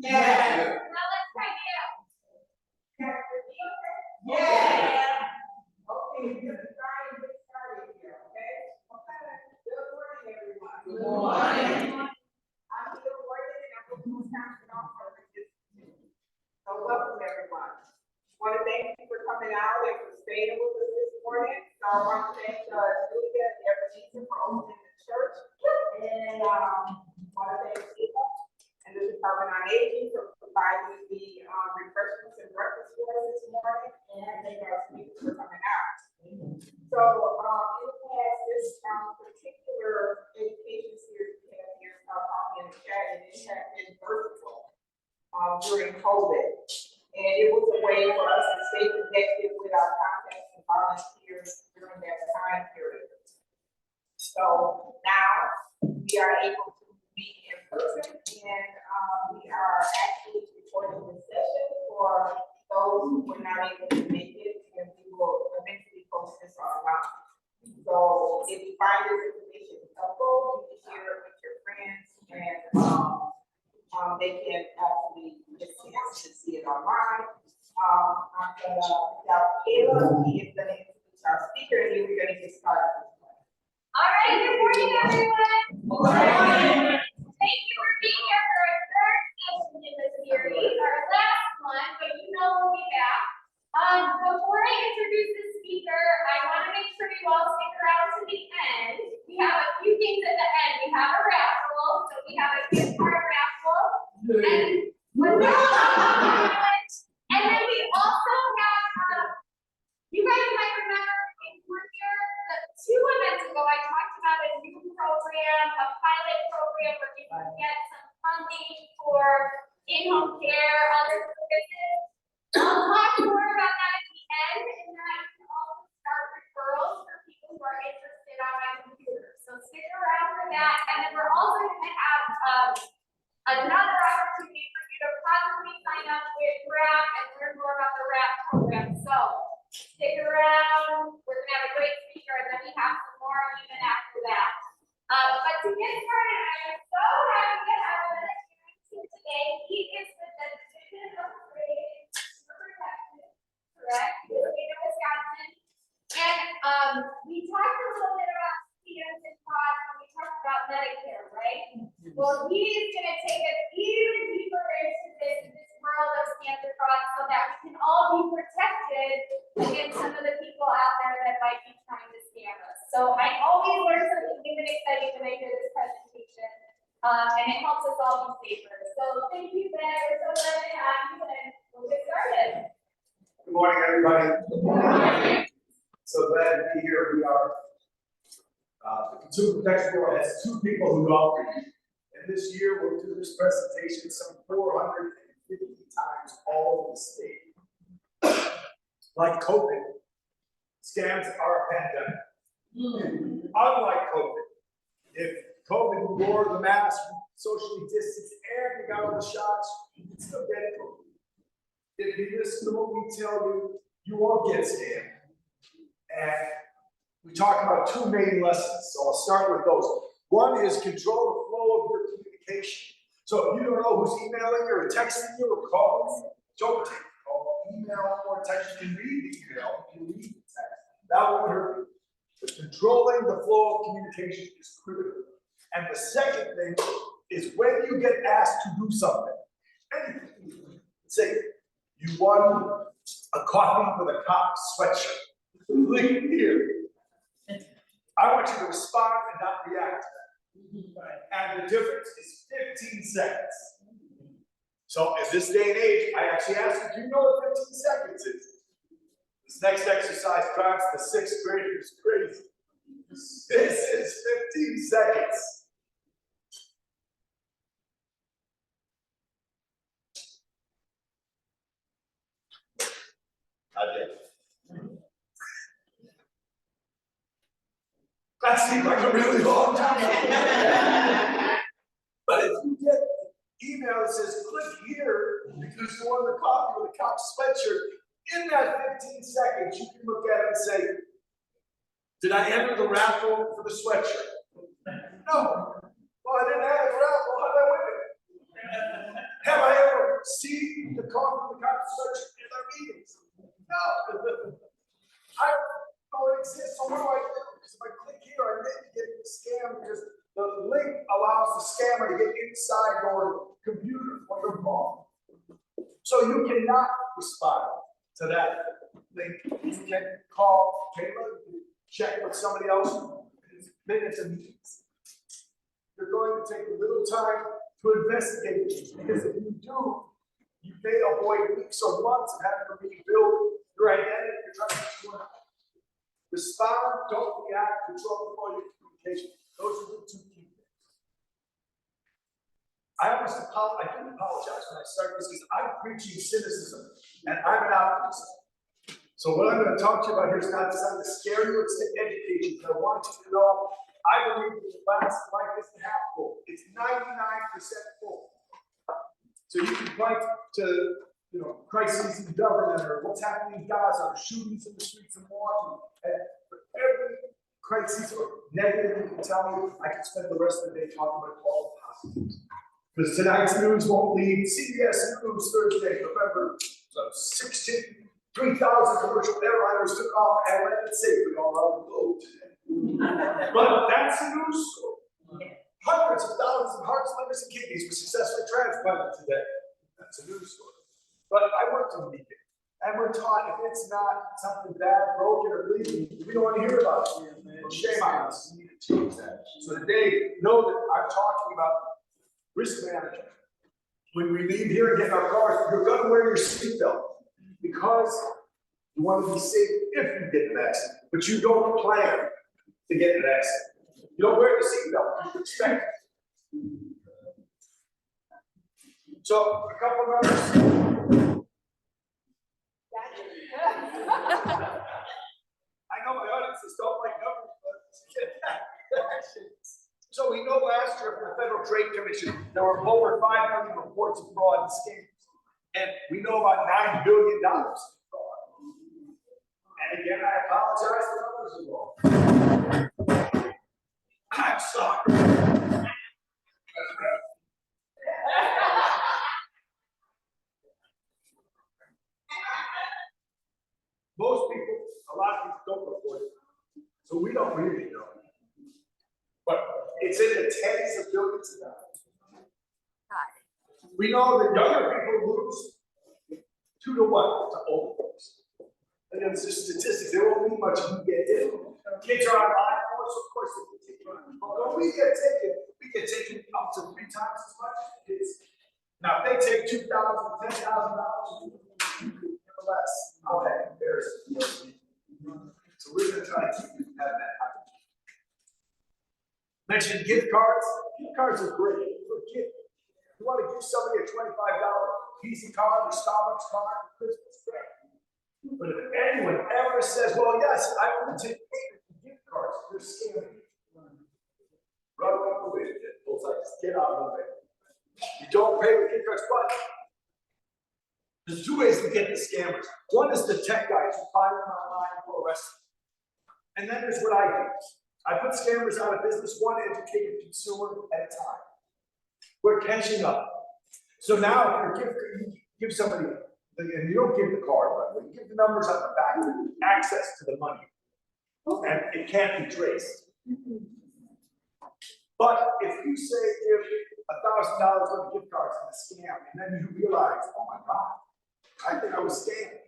Yeah. Now let's try it out. Yeah. Okay, we're gonna try and get started here, okay? Good morning, everyone. Good morning. I'm Bill Warden, and I'm with Wisconsin Office. So welcome, everyone. Want to thank you for coming out and for staying with us this morning. So I want to thank Julia and Ebenezer for opening the church, and want to thank Eva and the Department on Aging for providing the refreshments and breakfast for us this morning, and thank our speakers for coming out. So in the past, this particular education series we have here, Coffee in the Chat, and it has been virtual during COVID. And it was a way for us to stay connected with our contacts and volunteers during that time period. So now we are able to meet in person, and we are actually recording this session for those who were not able to make it, and we will eventually post this online. So if you find this information helpful, you can share it with your friends, and they can actually get a chance to see it online. I'm gonna tell Kayla, he is gonna introduce our speaker, and then we're gonna get started. All right, good morning, everyone. Good morning. Thank you for being here for our third session in this series, our last one, but you know we'll be back. Before I introduce the speaker, I want to make sure you all stick around to the end. We have a few things at the end. We have a raffle, so we have a gift card raffle, and then we also have, you guys might remember if you were here 2 events ago, I talked about a new program, a pilot program where you can get some funding for in-home care, other services. I'll talk more about that at the end, and then I can also start referrals for people who are interested on my computer. So stick around for that, and then we're also going to have another opportunity for you to possibly sign up with RAP and learn more about the RAP program. So stick around. We're going to have a great speaker, and then we have some more even after that. But to get started, I am so happy to have Bennet here today. He is with the Division of Trade and Consumer Protection, correct? In the state of Wisconsin. And we talked a little bit about students and pods when we talked about Medicare, right? Well, he is going to take us even deeper into this world of cancer fraud so that we can all be protected against some of the people out there that might be trying to scam us. So I always learn something new and exciting when I hear this presentation, and it helps us all be safer. So thank you, Ben. We're so glad to have you, and we'll get started. Good morning, everybody. Good morning. So glad to be here. We are, the Consumer Protection Bureau has 2 people who go, and this year we'll do this presentation some 450 times all over the state. Like COVID, scams are a pandemic. Unlike COVID, if COVID wore the mask, socially distanced, and you got all the shots, you can still get COVID. If you listen to what we tell you, you won't get scammed. And we talk about 2 main lessons, so I'll start with those. One is control the flow of your communication. So if you don't know who's emailing you or texting you or calling you, don't take the call, email or text. You can read the email, you can read the text. That won't hurt you. But controlling the flow of communication is critical. And the second thing is when you get asked to do something, anything, say you won a coffee with a cop sweatshirt. Click here. I want you to respond and not react to that. And the difference is 15 seconds. So in this day and age, I actually asked you, do you know what 15 seconds is? This next exercise drives the 6th graders crazy. This is 15 seconds. I did. That seems like a really long time. But if you get email that says click here because you won the coffee with a cop sweatshirt, in that 15 seconds you can look at it and say, did I enter the raffle for the sweatshirt? No. Well, I didn't have the raffle. How'd I win it? Have I ever The link allows the scammer to get inside your computer or your phone. So you cannot respond to that link. You can call Kayla, you can check with somebody else, minutes and minutes. You're going to take a little time to investigate these, because if you do, you may avoid weeks or months of having to rebuild your identity. You're trying to do it. Respond, don't react, control your communication. Those are the two key things. I do apologize when I start this, because I'm preaching cynicism, and I'm an optimist. So what I'm going to talk to you about here is not designed to scare you, it's to educate you. But I want you to know, I believe that the glass life isn't half full. It's 99% full. So you can point to, crises in government, or what's happening in Gaza, or shootings in the streets of Milwaukee, and for every crisis or negative you can tell me, I can spend the rest of the day talking about all the positives. Because tonight's news won't leave. CBS News Thursday, November 16th, 3,000 commercial airliners took off and landed safely all around the globe today. But that's the news story. Hundreds of thousands of hearts, livers, and kidneys were successfully transplanted today. That's a news story. But I worked in the meeting, and we're taught if it's not something bad, broken, or bleeding, we don't want to hear about it. Well, shame on us. We need to change that. So today, know that I'm talking about risk management. When we leave here and get in our cars, you're going to wear your seatbelt, because you want to be safe if you get in an accident, but you don't plan to get in an accident. You don't wear the seatbelt, you expect it. So, a couple of numbers. I know my audiences don't like numbers, but so we know last year from the Federal Trade Commission, there were over 5 million reports of fraud and scams. And we know about $9 billion in fraud. And again, I apologize for numbers as well. I'm sorry. Most people, a lot of people don't report it, so we don't really know. But it's in the tens of billions of dollars. We know that younger people lose 2 to 1 to older folks. And it's just statistics, they won't mean much if you get hit. Kids are online, of course they get taken. But when we get taken up to 3 times as much as kids. Now, if they take $2,000, $10,000, nevertheless, I'll have embarrassment. So we're going to try to keep you from having that happen. Mentioned gift cards. Gift cards are great for a gift. You want to give somebody a $25 Visa card or Starbucks card for Christmas, great. But if anyone ever says, well, yes, I want to take payment for gift cards, they're scamming. Run away with it. Both sides, get out of the way. You don't pay with gift cards, but there's 2 ways to get the scammers. One is the tech guys who find them online and will arrest them. And then there's what I do. I put scammers out of business, one educated consumer at a time. We're catching up. So now, if you give somebody, and you don't give the card, but you give the numbers on the back, access to the money, and it can't be traced. But if you say give $1,000 worth of gift cards in a scam, and then you realize, oh my God, I think I was scammed.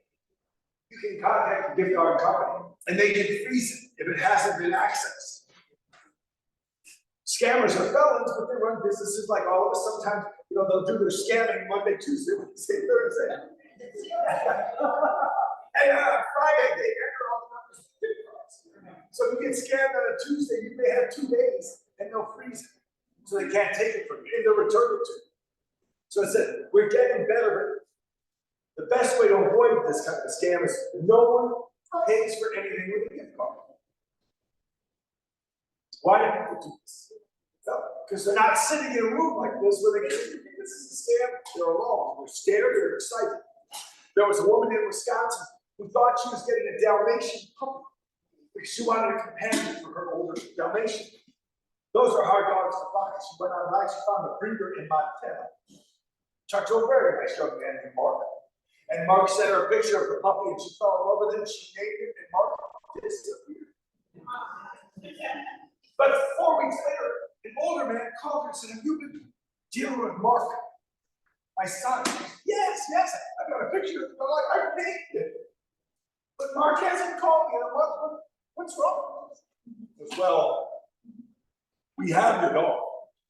You can contact the gift card company, and they can freeze it if it hasn't been accessed. Scammers are felons, but they run businesses like all of us. Sometimes, they'll do their scamming Monday, Tuesday, Wednesday, Thursday. And Friday, they enter all the numbers of gift cards. So if you get scammed on a Tuesday, you may have 2 days, and they'll freeze it. So they can't take it from you, and they'll return it to you. So I said, we're getting better. The best way to avoid this kind of scam is no one pays for anything with a gift card. Why do people do this? Well, because they're not sitting in a room like this where they get this is a scam. They're alone. They're scared. They're excited. There was a woman in Wisconsin who thought she was getting a Dalmatian puppy because she wanted a companion for her older Dalmatian. Those are hard dogs to find. She went online. She found a breeder in Montana. Talked to a very nice young man named Mark. And Mark sent her a picture of the puppy, and she fell in love with it. She named it, and Mark disappeared. But 4 weeks later, an man called her and said, have you been dealing with Mark, my son? Yes, I've got a picture of the dog, I painted it. But Mark hasn't called me in a month. What's wrong? He goes, well, we have your dog.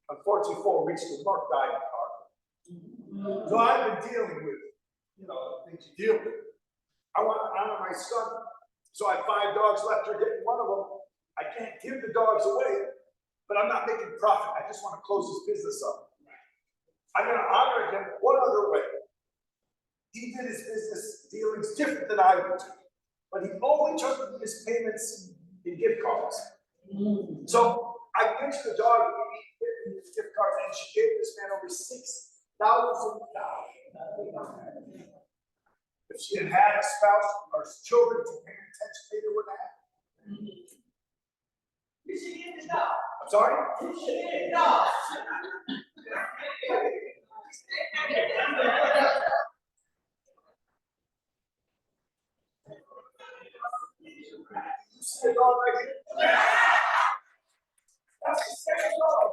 Unfortunately, 4 weeks ago, Mark died in the car. So I've been dealing with, things you deal with. I want to honor my son. So I have 5 dogs left. You're getting one of them. I can't give the dogs away, but I'm not making profit. I just want to close his business up. I'm going to honor him one other way. He did his business dealings different than I would do, but he only took his payments in gift cards. So I went to the dog and his gift cards, and she gave this man over $6,000. If she had had a spouse or children to pay attention, maybe it wouldn't happen. You should get the dog. I'm sorry? You should get the dog. You see a dog right here? That's the same dog.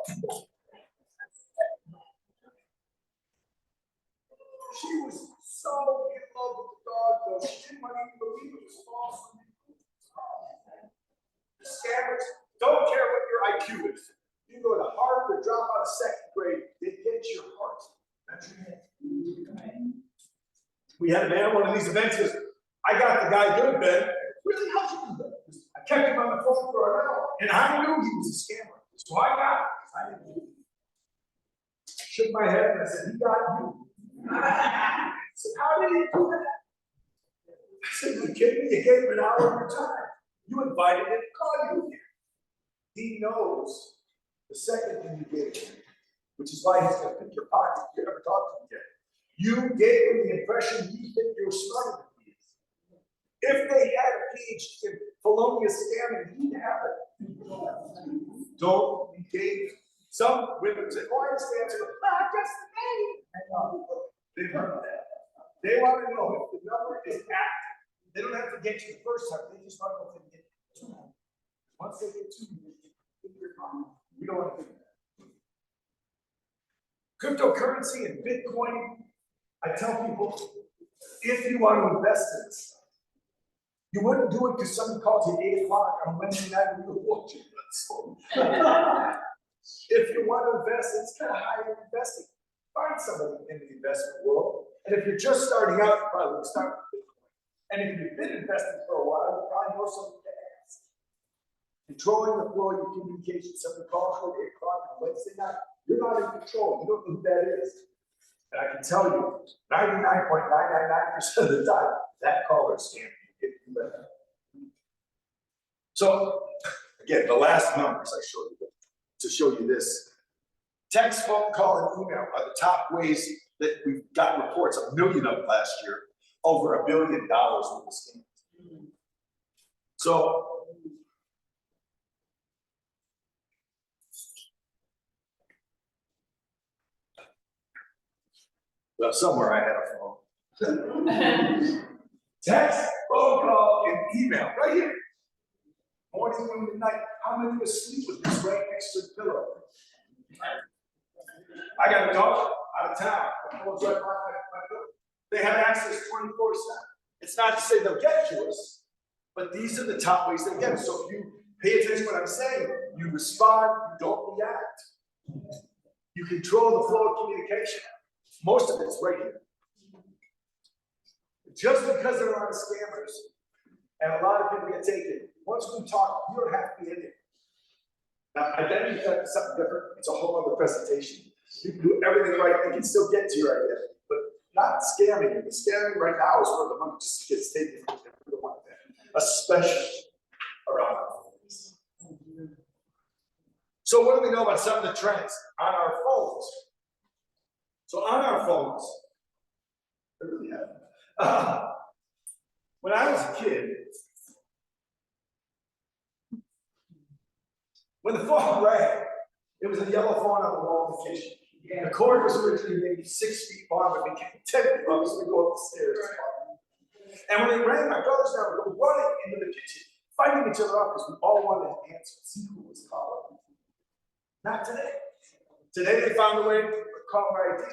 She was so in love with the dog, though she didn't even believe it was false. The scammers don't care what your IQ is. You go to Harvard, drop out of 2nd grade, they get your heart. That's your head. We had a man at one of these events. He goes, I got the guy good, Ben. Really, how'd you do that? I kept him on the phone for an hour, and I knew he was a scammer. So I got it. I didn't do it. I shook my head and I said, he got you. I said, how did he do that? I said, you kidding me? You gave him an hour of your time. You invited him to call you again. He knows the second thing you gave him, which is why he's going to pick your pocket if you ever talk to him again. You gave him the impression you think you're smarter than he is. If they had a PhD in felonious scamming, he'd have it. Don't engage. Some women say, oh, I understand. Just me. They've heard that. They want to know if the number is active. They don't have to get you the first time. They just want to know if they get 2. Once they get 2, we don't want to do that. Cryptocurrency and Bitcoin, I tell people, if you want to invest in this, you wouldn't do it because somebody calls you at 8 o'clock on Wednesday night and you're watching this. If you want to invest, it's kind of how you're investing. Find somebody in the investment world. And if you're just starting out, you probably would start with Bitcoin. And if you've been investing for a while, you probably know something to ask. Controlling the flow of your communication, somebody calls you at 8 o'clock on Wednesday night, you're not in control. You don't know who that is. And I can tell you, 99.999% of the time, that caller is scamming you. So, again, the last numbers I showed you to show you this. Text, phone call, and email are the top ways that we've gotten reports, 1 million of them last year, over $1 billion worth of scams. So, well, somewhere I had a phone. Text, phone call, and email, right here. Morning, noon, and night. How many of us sleep with this right next to the pillow? I got a dog out of town. They have access 24/7. It's not to say they'll get to us, but these are the top ways they get us. So if you pay attention to what I'm saying, you respond, you don't react. You control the flow of communication. Most of it's right here. Just because there are a lot of scammers and a lot of people get taken, once we talk, you don't have to be in it. Now, identity theft is something different. It's a whole other presentation. You can do everything right, they can still get to your identity, but not scamming. The scamming right now is where the money just gets taken. We don't want that, especially around our phones. So what do we know about some of the trends on our phones? So on our phones, I really have. When I was a kid, when the phone rang, it was a yellow phone on the wall in the kitchen. The cord was originally maybe 6 feet long, but became 10 feet long, so we go up the stairs. And when it rang, my brothers and I would go running into the kitchen, fighting each other up because we all wanted to answer, see who was calling. Not today. Today they found a way to call ID.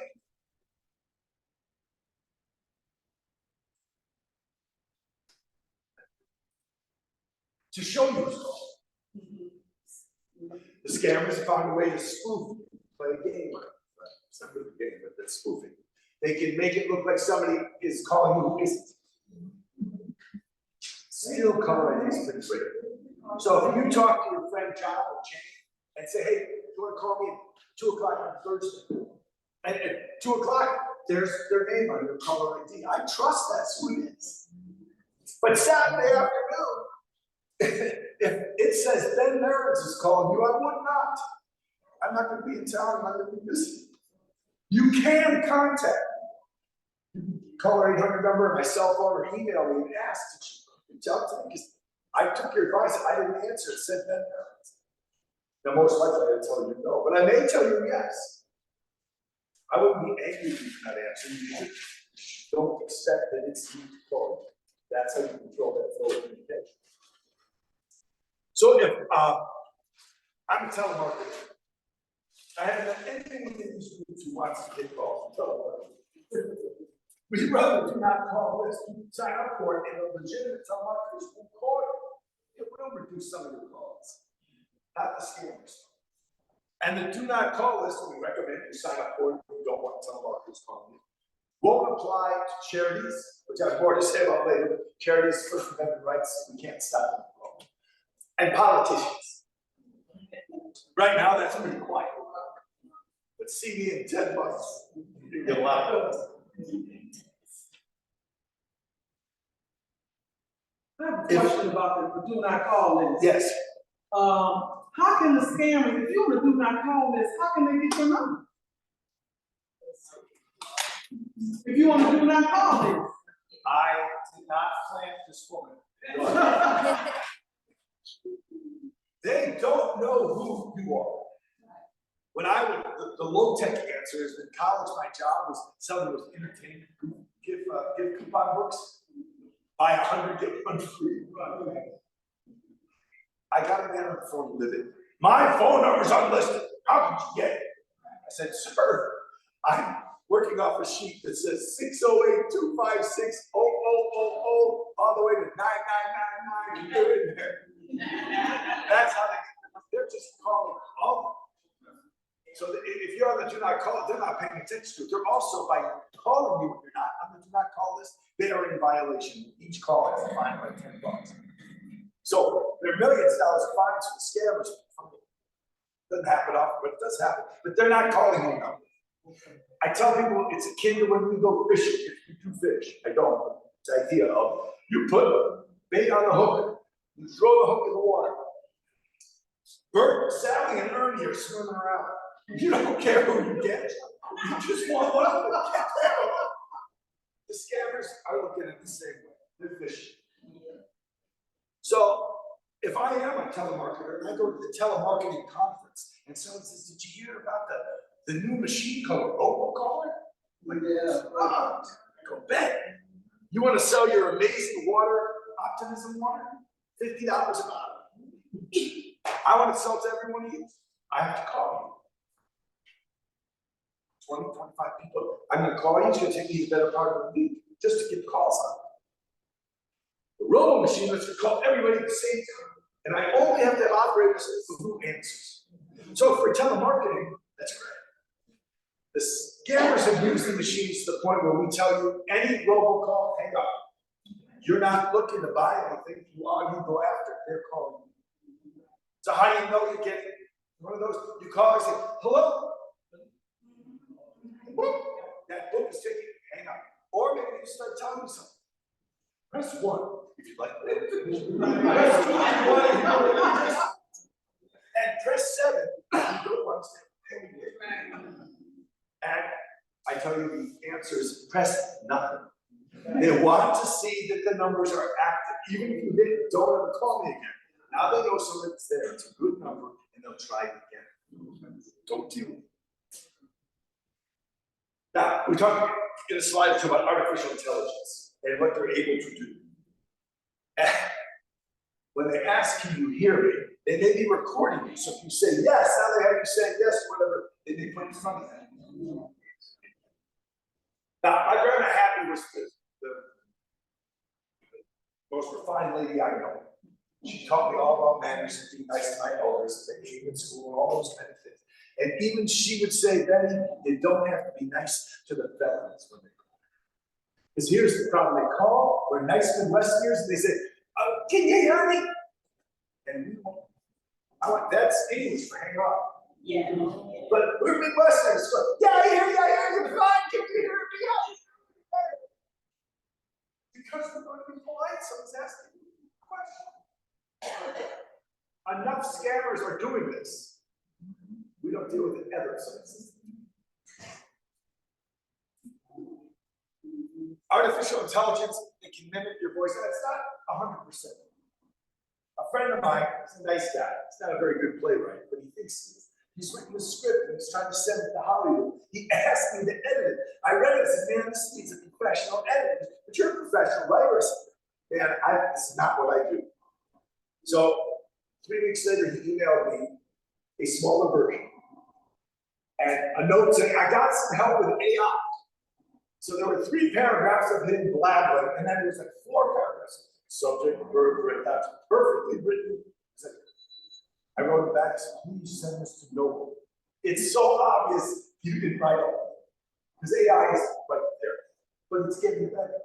To show you what's called. The scammers found a way to spoof, play a game. It's not really a game, but that's spoofing. They can make it look like somebody is calling you who isn't. Still caller ID is pretty great. So if you talk to your friend John or Jane and say, hey, you want to call me at 2 o'clock on Thursday? And at 2 o'clock, there's their name on your caller ID. I trust that's who it is. But Saturday afternoon, if it says Ben Merens is calling you, I would not. I'm not going to be in town. I'm not going to be busy. You can contact me. Call our 800 number, my cell phone, or email me and ask to reach out to me because I took your advice. I didn't answer. It said Ben Merens. Now, most likely I'll tell you no, but I may tell you yes. I wouldn't be angry if you did not answer. You just don't expect that it's you to call you. That's how you control that flow of communication. So if I'm a telemarketer, I haven't done anything within these groups who wants to get calls. We'd rather do not call this. Sign up for it, and the legitimate telemarketers will call you. It will reduce some of your calls, not the scammers. And the do not call list, we recommend you sign up for it if you don't want telemarketers calling you. Won't apply to charities, which I have more to say about later. Charities, First Amendment rights, we can't stop them. And politicians. Right now, that's pretty quiet. But see me in 10 months, you get a lot of those. I have a question about the do not call list. Yes. How can the scammers, if you're on a do not call list, how can they get your number? If you want to do not call list. I did not plant this woman. They don't know who you are. When I would, the low-tech answer is in college, my job was selling those entertainment give coupon books. Buy 100, get 1 free. I got an error before you live it. My phone number's unlisted. How did you get it? I said, sir, I'm working off a sheet that says 608-256-0000 all the way to 9999. You're in there. That's how they're just calling all. So if you're on the do not call, they're not paying attention to it. They're also, by calling you when you're not on the do not call list, they are in violation. Each call has a fine by $10. So there are millions of dollars of fines for the scammers. Doesn't happen often, but it does happen. But they're not calling you now. I tell people it's akin to when we go fishing. If you do fish, I don't. It's the idea of you put bait on the hook, you throw the hook in the water. Bert, Sally, and Ernie are swimming around. You don't care who you get. You just want one of them to get there. The scammers are looking at it the same way. They're fishing. So if I am a telemarketer and I go to the telemarketing conference and someone says, did you hear about the new machine called robocaller? Like, yeah. Go bet. You want to sell your amazing water, optimism water? $50 a bottle. I want to sell to every one of you. I have to call you. 20, 25 people. I'm going to call you. It's going to take me the better part of the week just to get calls on. The robo machine lets me call everybody at the same time. And I only have to have operators who answers. So for telemarketing, that's great. The scammers have used the machines to the point where we tell you any robocall, hang up. You're not looking to buy anything. You go after it. They're calling you. So how do you know you're getting one of those? You call and say, hello. That book is taking, hang up. Or maybe you start telling me something. Press 1 if you'd like. Press 2 if you want to hear it. And press 7 if you don't understand. And I tell you the answer is press nothing. They want to see that the numbers are active. Even if you hit it, don't ever call me again. Now they know something's there. It's a good number, and they'll try it again. Don't deal with it. Now, we talked in a slide or two about artificial intelligence and what they're able to do. And when they ask, can you hear me? They may be recording you. So if you say yes, now they have you saying yes, whatever, they may front of that. Now, my grandma Happy was the most refined lady I know. She taught me all about manners and being nice to my elders, and being in school, and all those kind of things. And even she would say, Betty, you don't have to be nice to the felons when they call. Because here's the problem, they call, we're nice Midwesterners, and they say, can you hear me? And we won't. That's English for hang on. Yeah. But we're Midwesterners, so, yeah, I hear you, fine, can you hear me? Because we're going to be polite, someone's asking a question. Enough scammers are doing this. We don't deal with it ever, so it's artificial intelligence, it can mimic your voice, and it's not 100%. A friend of mine, he's a nice guy, he's not a very good playwright, but he thinks he is. He's written the script and he's trying to send it to Hollywood. He asked me to edit it. I read it and said, man, this needs a professional editor. But you're a professional writer. Man, this is not what I do. So 3 weeks later, he emailed me a smaller version and a note saying, I got some help with AI. So there were 3 paragraphs of him blabbering, and then there was like 4 paragraphs. Subject, verb, written, that's perfectly written. I wrote it back, I said, please send this to Noble. It's so obvious you can write all because AI is right there, but it's getting better.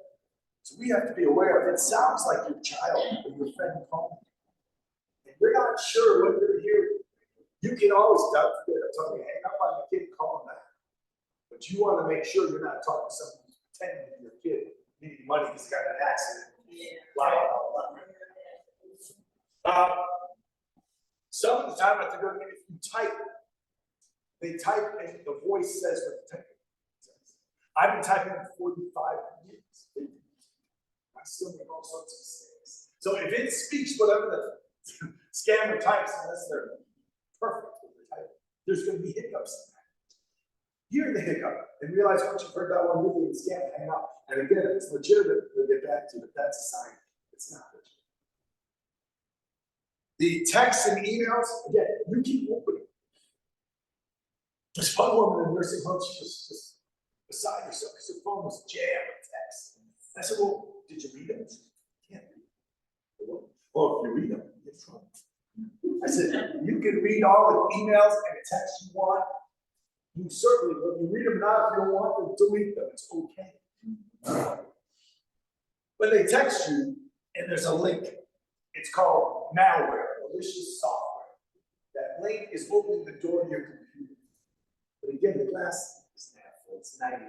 So we have to be aware if it sounds like your child or your friend calling, and you're not sure what they're hearing, you can always doubt it. Tell me, hang up on the kid, call him back. But you want to make sure you're not talking to someone who's pretending to be your kid, needing money because he got in an accident. Some of the time, if you type, they type and the voice says what the typing says. I've been typing for 45 years. I still make all sorts of mistakes. So if it speaks whatever the scammer types, unless they're perfect with their typing, there's going to be hiccups in that. Hear the hiccup and realize once you've heard that one movie and scam, hang up. And again, if it's legitimate, they'll get back to it. That's a sign it's not legitimate. The texts and emails, again, you keep opening. This one woman in the nursing home, she was just beside herself because her phone was jammed with texts. I said, well, did you read them? She said, I can't read them. Well, if you read them, you get in trouble. I said, you can read all the emails and the texts you want. You certainly, when you read them now, if you don't want them, delete them. It's okay. When they text you and there's a link, it's called malware, malicious software. That link is opening the door to your computer. But again, the glass is half full, it's 99%.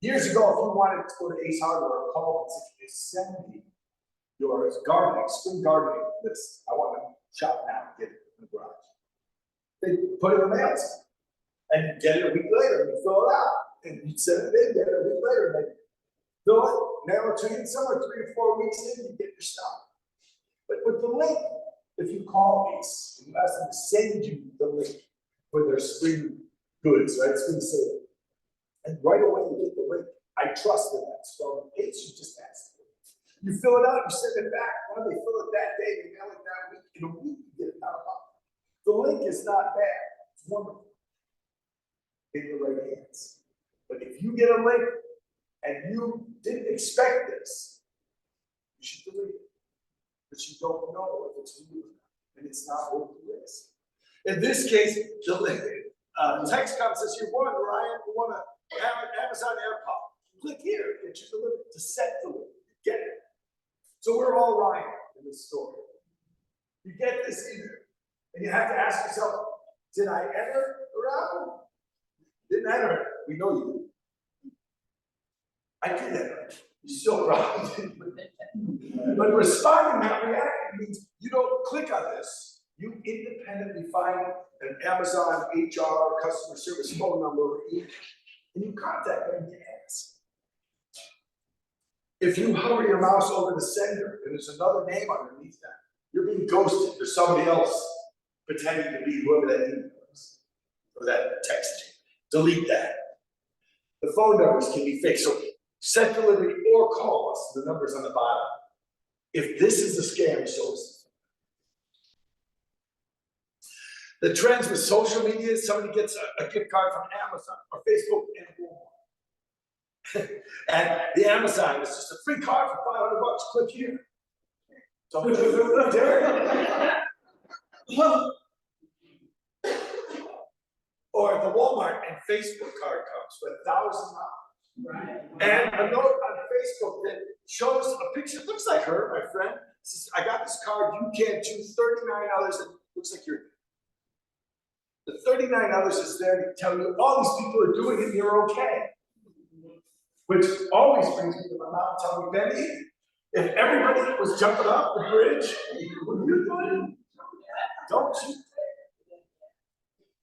Years ago, if you wanted to go to Ace Hardware or call and say, send me your gardening, spring gardening list. I want to shop now and get it in the garage. They put it in the mail and you get it a week later and you fill it out. And you send it in, get it a week later, and they fill it, mail it to you, somewhere 3 or 4 weeks in, you get your stuff. But with the link, if you call Ace and you ask them to send you the link for their spring goods, right? Spring sale. And right away you get the link. I trust in that. So Ace, you just ask them. You fill it out, you send it back. Well, they fill it that day, they mail it that week. In a week, you get it out of pocket. The link is not bad. It's wonderful. In the right hands. But if you get a link and you didn't expect this, you should delete it. But you don't know if it's real and it's not worth the risk. In this case, the text comes and says, you want Ryan, you want to have an Amazon AirPod. Click here, it should deliver to set the link. Get it. So we're all Ryan in this story. You get this email, and you have to ask yourself, did I enter around? Didn't enter it. We know you did. I did enter it. You still wrong. But responding, not reacting, means you don't click on this. You independently find an Amazon HR customer service phone number or email, and you contact them and ask. If you hover your mouse over the sender and there's another name underneath that, you're being ghosted. There's somebody else pretending to be whoever that email is or that text. Delete that. The phone numbers can be fixed. So send delivery or call us. The numbers on the bottom. If this is a scam, show us. The trends with social media is somebody gets a gift card from Amazon or Facebook and Walmart. And the Amazon is just a free card for $500. Click here. So or the Walmart and Facebook card comes with $1,000. Right. And a note on Facebook that shows a picture, looks like her, my friend. Says, I got this card, you can choose 39 others, and it looks like you're. The 39 others is there to tell you all these people are doing it and you're okay. Which always brings me to my mom telling me, Benny, if everybody was jumping off the bridge, what you're doing, don't you?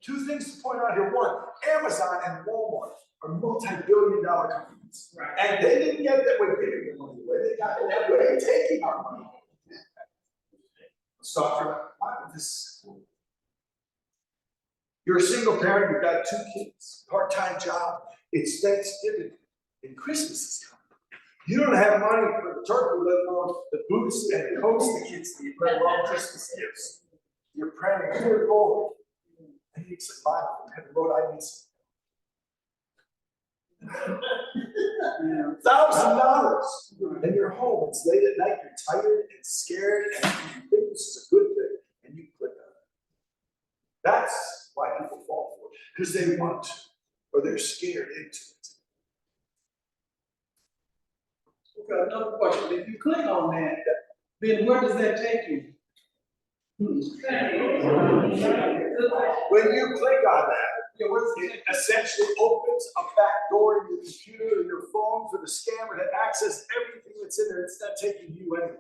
Two things to point out here. One, Amazon and Walmart are multi-billion-dollar companies. Right. And they didn't get that way giving their money away. They got that way taking our money. Let's talk for this. You're a single parent, you've got 2 kids, part-time job, it's Thanksgiving, and Christmas is coming. You don't have money for the turkey, let alone the boots and the coats the kids need, let alone Christmas gifts. You're praying, dear Lord, I need some Bible, and Lord, I need some. $1,000, and you're home, it's late at night, you're tired and scared, and you think this is a good thing, and you click on it. That's why people fall for it, because they want to, or they're scared into it. Okay, another question. If you click on that, then where does that take you? When you click on that, it essentially opens a back door in your computer or your phone for the scammer to access everything that's in there. It's not taking you anywhere.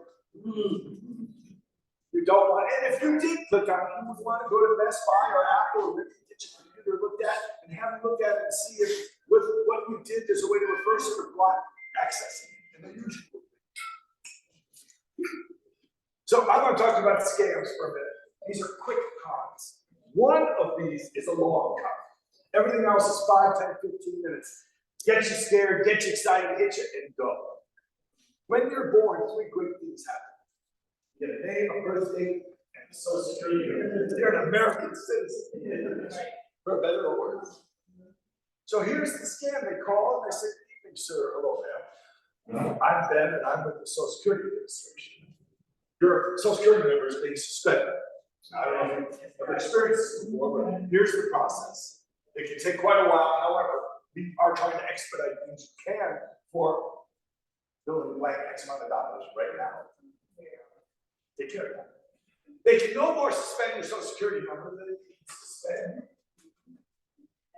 You don't want, and if you did click on it, you would want to go to Best Buy or Apple or maybe get your computer looked at and have them look at it and see if with what you did, there's a way to reverse it or block accessing it. And they usually will. So I'm going to talk about scams for a minute. These are quick cons. One of these is a long con. Everything else is 5, 10, 15 minutes. Get you scared, get you excited, hit you, and go. When you're born, 3 great things happen. You get a name, a birth date, and a social security number. You're an American citizen. For better or worse. So here's the scam. They call and they say, good evening, sir. Hello, ma'am. I'm Ben and I'm with the Social Security Administration. Your Social Security number is being suspended. I don't know if you've ever experienced this before, but here's the process. It can take quite a while. However, we are trying to expedite things you can for billing like X amount of dollars right now. Take care of that. They can no more suspend your Social Security number than they can suspend.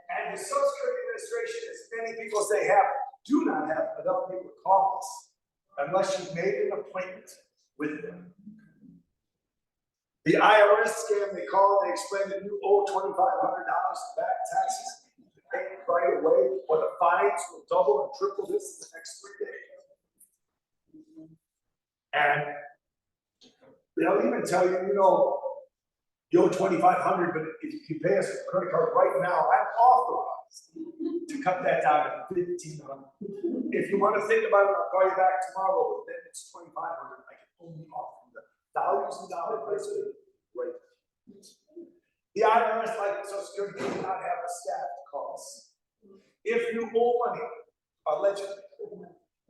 And the Social Security Administration, as many people as they have, do not have enough people to call us unless you've made an appointment with them. The IRS scam, they call and they explain that you owe $2,500 in back taxes. You pay it right away, or the fines will double and triple this in the next 3 days. And they'll even tell you, you know, you owe $2,500, but if you pay us with a credit card right now, I'm authorized to cut that down to $1,500. If you want to think about it, I'll call you back tomorrow, but then it's $2,500. I can only offer you the $1,000 price right. The IRS, like Social Security, does not have a staff to call us. If you owe money, allegedly,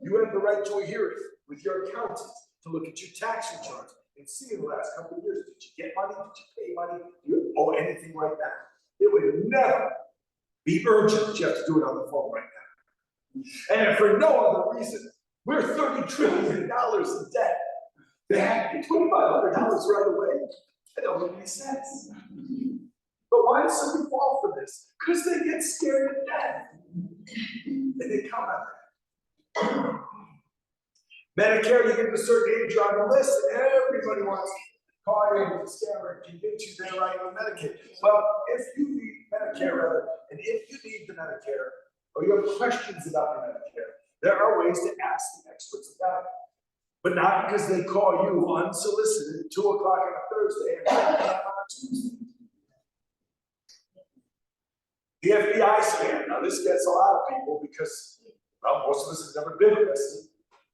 you have the right to a hearing with your accountant to look at your tax returns and see in the last couple of years, did you get money? Did you pay money? Do you owe anything right now? It would never be urgent that you have to do it on the phone right now. And for no other reason, we're $30 trillion in debt. They have to be $2,500 right away. That don't make any sense. But why does somebody fall for this? Because they get scared to death. And they come out. Medicare, you get to a certain age, you're on the list, and everybody wants to call you with a scammer and convince you they're right on Medicaid. Well, if you need Medicare, rather, and if you need the Medicare, or you have questions about the Medicare, there are ways to ask the experts about it. But not because they call you unsolicited at 2 o'clock on a Thursday and 10 p.m. on a Tuesday. The FBI scam. Now, this gets a lot of people because, well, most of us have never been arrested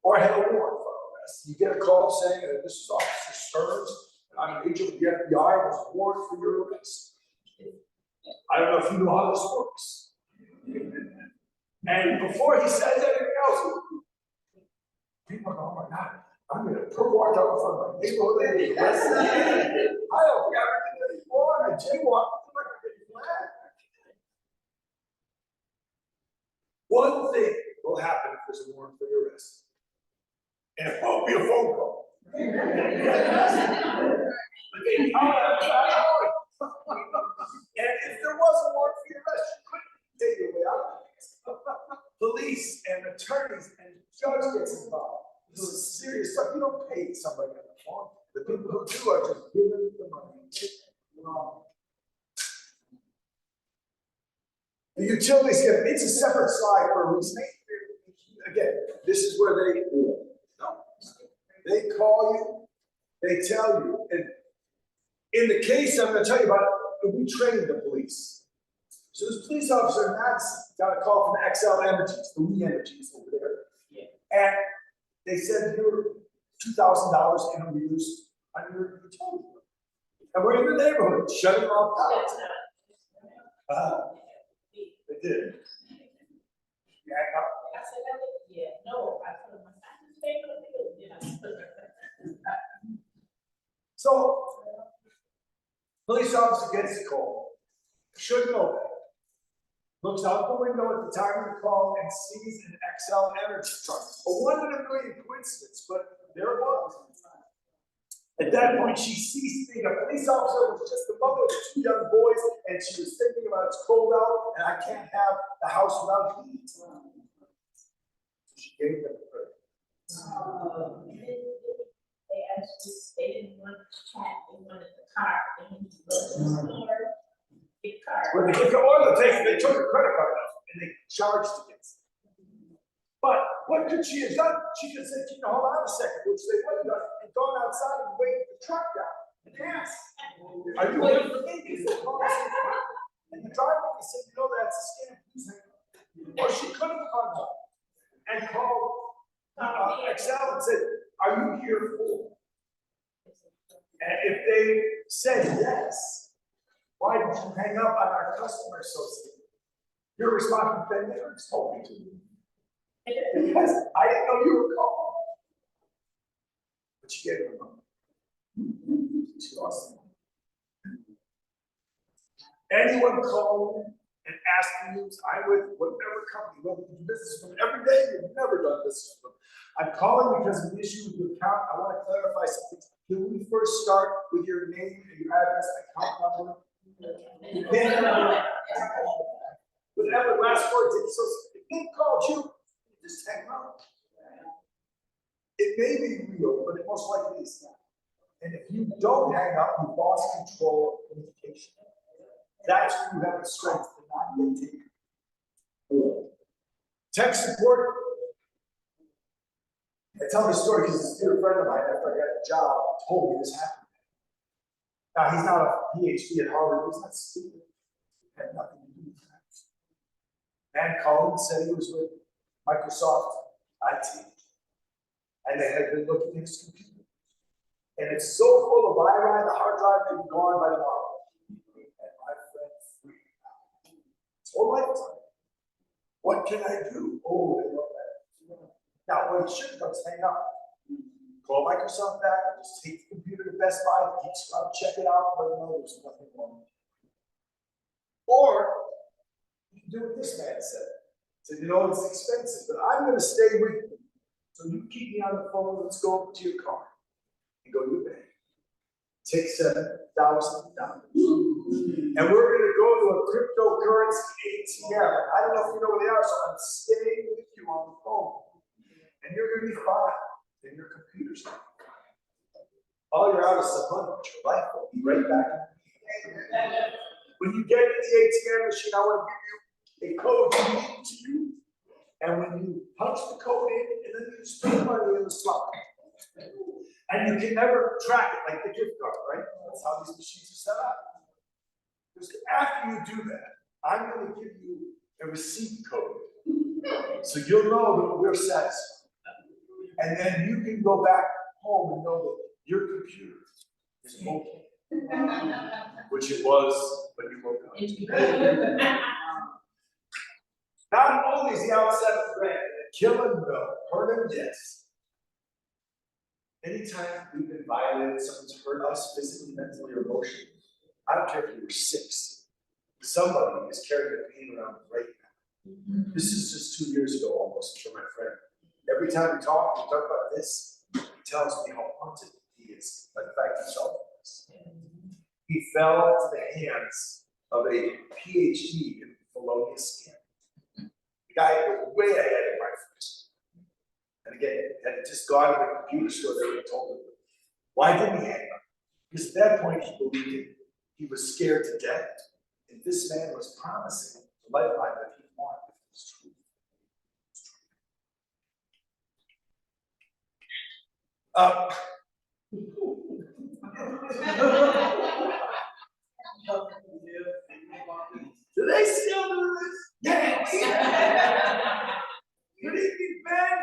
or had a warrant for arrest. You get a call saying that this is Officer Stearns, and I'm an agent of the FBI, and there's a warrant for your arrest. I don't know if you know how this works. And before he says anything else, people go, oh my God, I'm gonna put water out in front of my neighborhood and the rest of the day. I don't care anything anymore. I jaywalk. One thing will happen if there's a warrant for your arrest. And it won't be a phone call. But they come out of that hour. And if there was a warrant for your arrest, you couldn't take your way out. Police and attorneys and judge gets involved. This is serious stuff. You don't pay somebody on the phone. The people who do are just giving the money. The utilities get, it's a separate slide for a reason. Again, this is where they call you, they tell you, and in the case I'm gonna tell you about, we trained the police. So this police officer in Madison got a call from XL Energies, the We Energies over there. And they said you're $2,000 in a reduced on your utility. And we're in the neighborhood, shutting off power. They did. Yeah, I said, yeah, no, I told him, I just paid for the bill, you know. So, police officer gets the call, should know that. Looks out the window at the time of the call and sees an XL Energy truck. A 1 in a million coincidence, but there it was. At that point, she ceased being a police officer, was just the mother of 2 young boys, and she was thinking about it's cold out, and I can't have the house without heat. So she gave them the prayer. They actually, they didn't want the chat, they wanted the car, they wanted to go to the store, get the car. When they get the oil tank, they took a credit card out, and they charged against it. But what could she have done? She could have said, you know, hold on a second, which they would have done, and gone outside and waited the truck down and asked, are you waiting for me? Because the car is and the driver would have said, you know, that's a scam, please hang on. Or she could have hung up and called Excel and said, are you here for? And if they said yes, why did you hang up on our customer associate? Your response to Bennet told me to. Because I didn't know you were calling. But she gave her a number. She lost the number. Anyone calling and asking you, I'm with whatever company, whether you do business with them every day, you've never done business with them. I'm calling because of an issue with your account. I want to clarify something. Can we first start with your name and your address, account number? Whatever last words, so if they called you, just hang up. It may be real, but it most likely is not. And if you don't hang up, you lost control of communication. That's when you have the strength to not get taken. Tech support. I tell this story because this dear friend of mine, after I got a job, told me this happened. Now, he's not a PhD at Harvard, he's not stupid. It had nothing to do with that. Man called and said he was with Microsoft IT. And they had been looking at his computer. And it's so full of iron, the hard drive may be gone by tomorrow. And my friend freaked out. His whole lifetime. What can I do? Oh, they love that. Now, what he should have done is hang up. Call Microsoft back, just take the computer to Best Buy, check it out, let them know there's nothing wrong. Or you can do what this man said. Said, you know, it's expensive, but I'm going to stay with you. So you keep me on the phone, let's go over to your car and go to the bank. Take $7,000. And we're going to go to a cryptocurrency ATM. I don't know if you know what they are, so I'm staying with you on the phone. And you're going to be fine. And your computer's not fine. All you're out is some money, but your life will be right back. When you get to the ATM machine, I want to give you a code unique to you. And when you punch the code in, and then you just put the money in the slot. And you can never track it like the gift card, right? That's how these machines are set up. Because after you do that, I'm going to give you a receipt code. So you'll know that we're satisfied. And then you can go back home and know that your computer is okay. which it was when you woke up. Not only is he outside of Brand, killing Bill, hurt him, yes. Anytime we've been violated, someone's hurt us physically, mentally, or emotionally, I don't care if you were 6. Somebody is carrying the pain around right now. This is just 2 years ago almost for my friend. Every time we talk about this, he tells me how haunted he is by the fact he fell for this. He fell into the hands of a PhD in felonious scam. The guy was way ahead of my first. And again, had just gone to the computer store, they would have told him. Why didn't he hang up? Because at that point he believed it. He was scared to death. And this man was promising the lifeline that he wanted if it was true. Do they still do this? Yes! Good evening, Ben.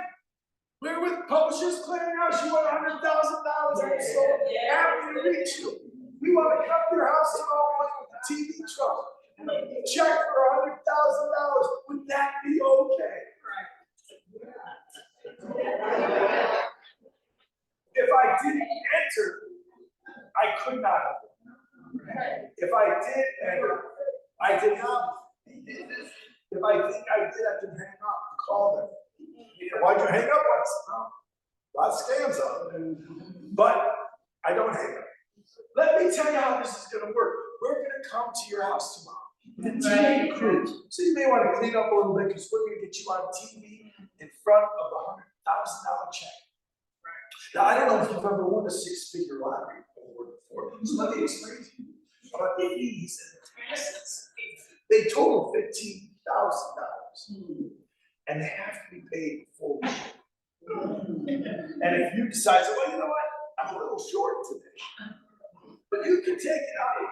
We're with Publishers Clearinghouse. You want $100,000. I'm so happy to reach you. We want to come to your house tomorrow morning with a TV truck and a check for $100,000. Would that be okay? If I didn't enter, I could not have. If I did enter, I did not. If I think I did, I can hang up and call them. Why'd you hang up on us? A lot of scams out there. But I don't hang up. Let me tell you how this is going to work. We're going to come to your house tomorrow. The TV crew. So you may want to clean up a little bit because we're going to get you on TV in front of a $100,000 check. Now, I don't know if you've ever won a 6-figure lottery award before. So let me explain to you about the fees and the taxes. They total $15,000. And they have to be paid before we ship. And if you decide, well, you know what? I'm a little short today. But you can take it out of $100,000.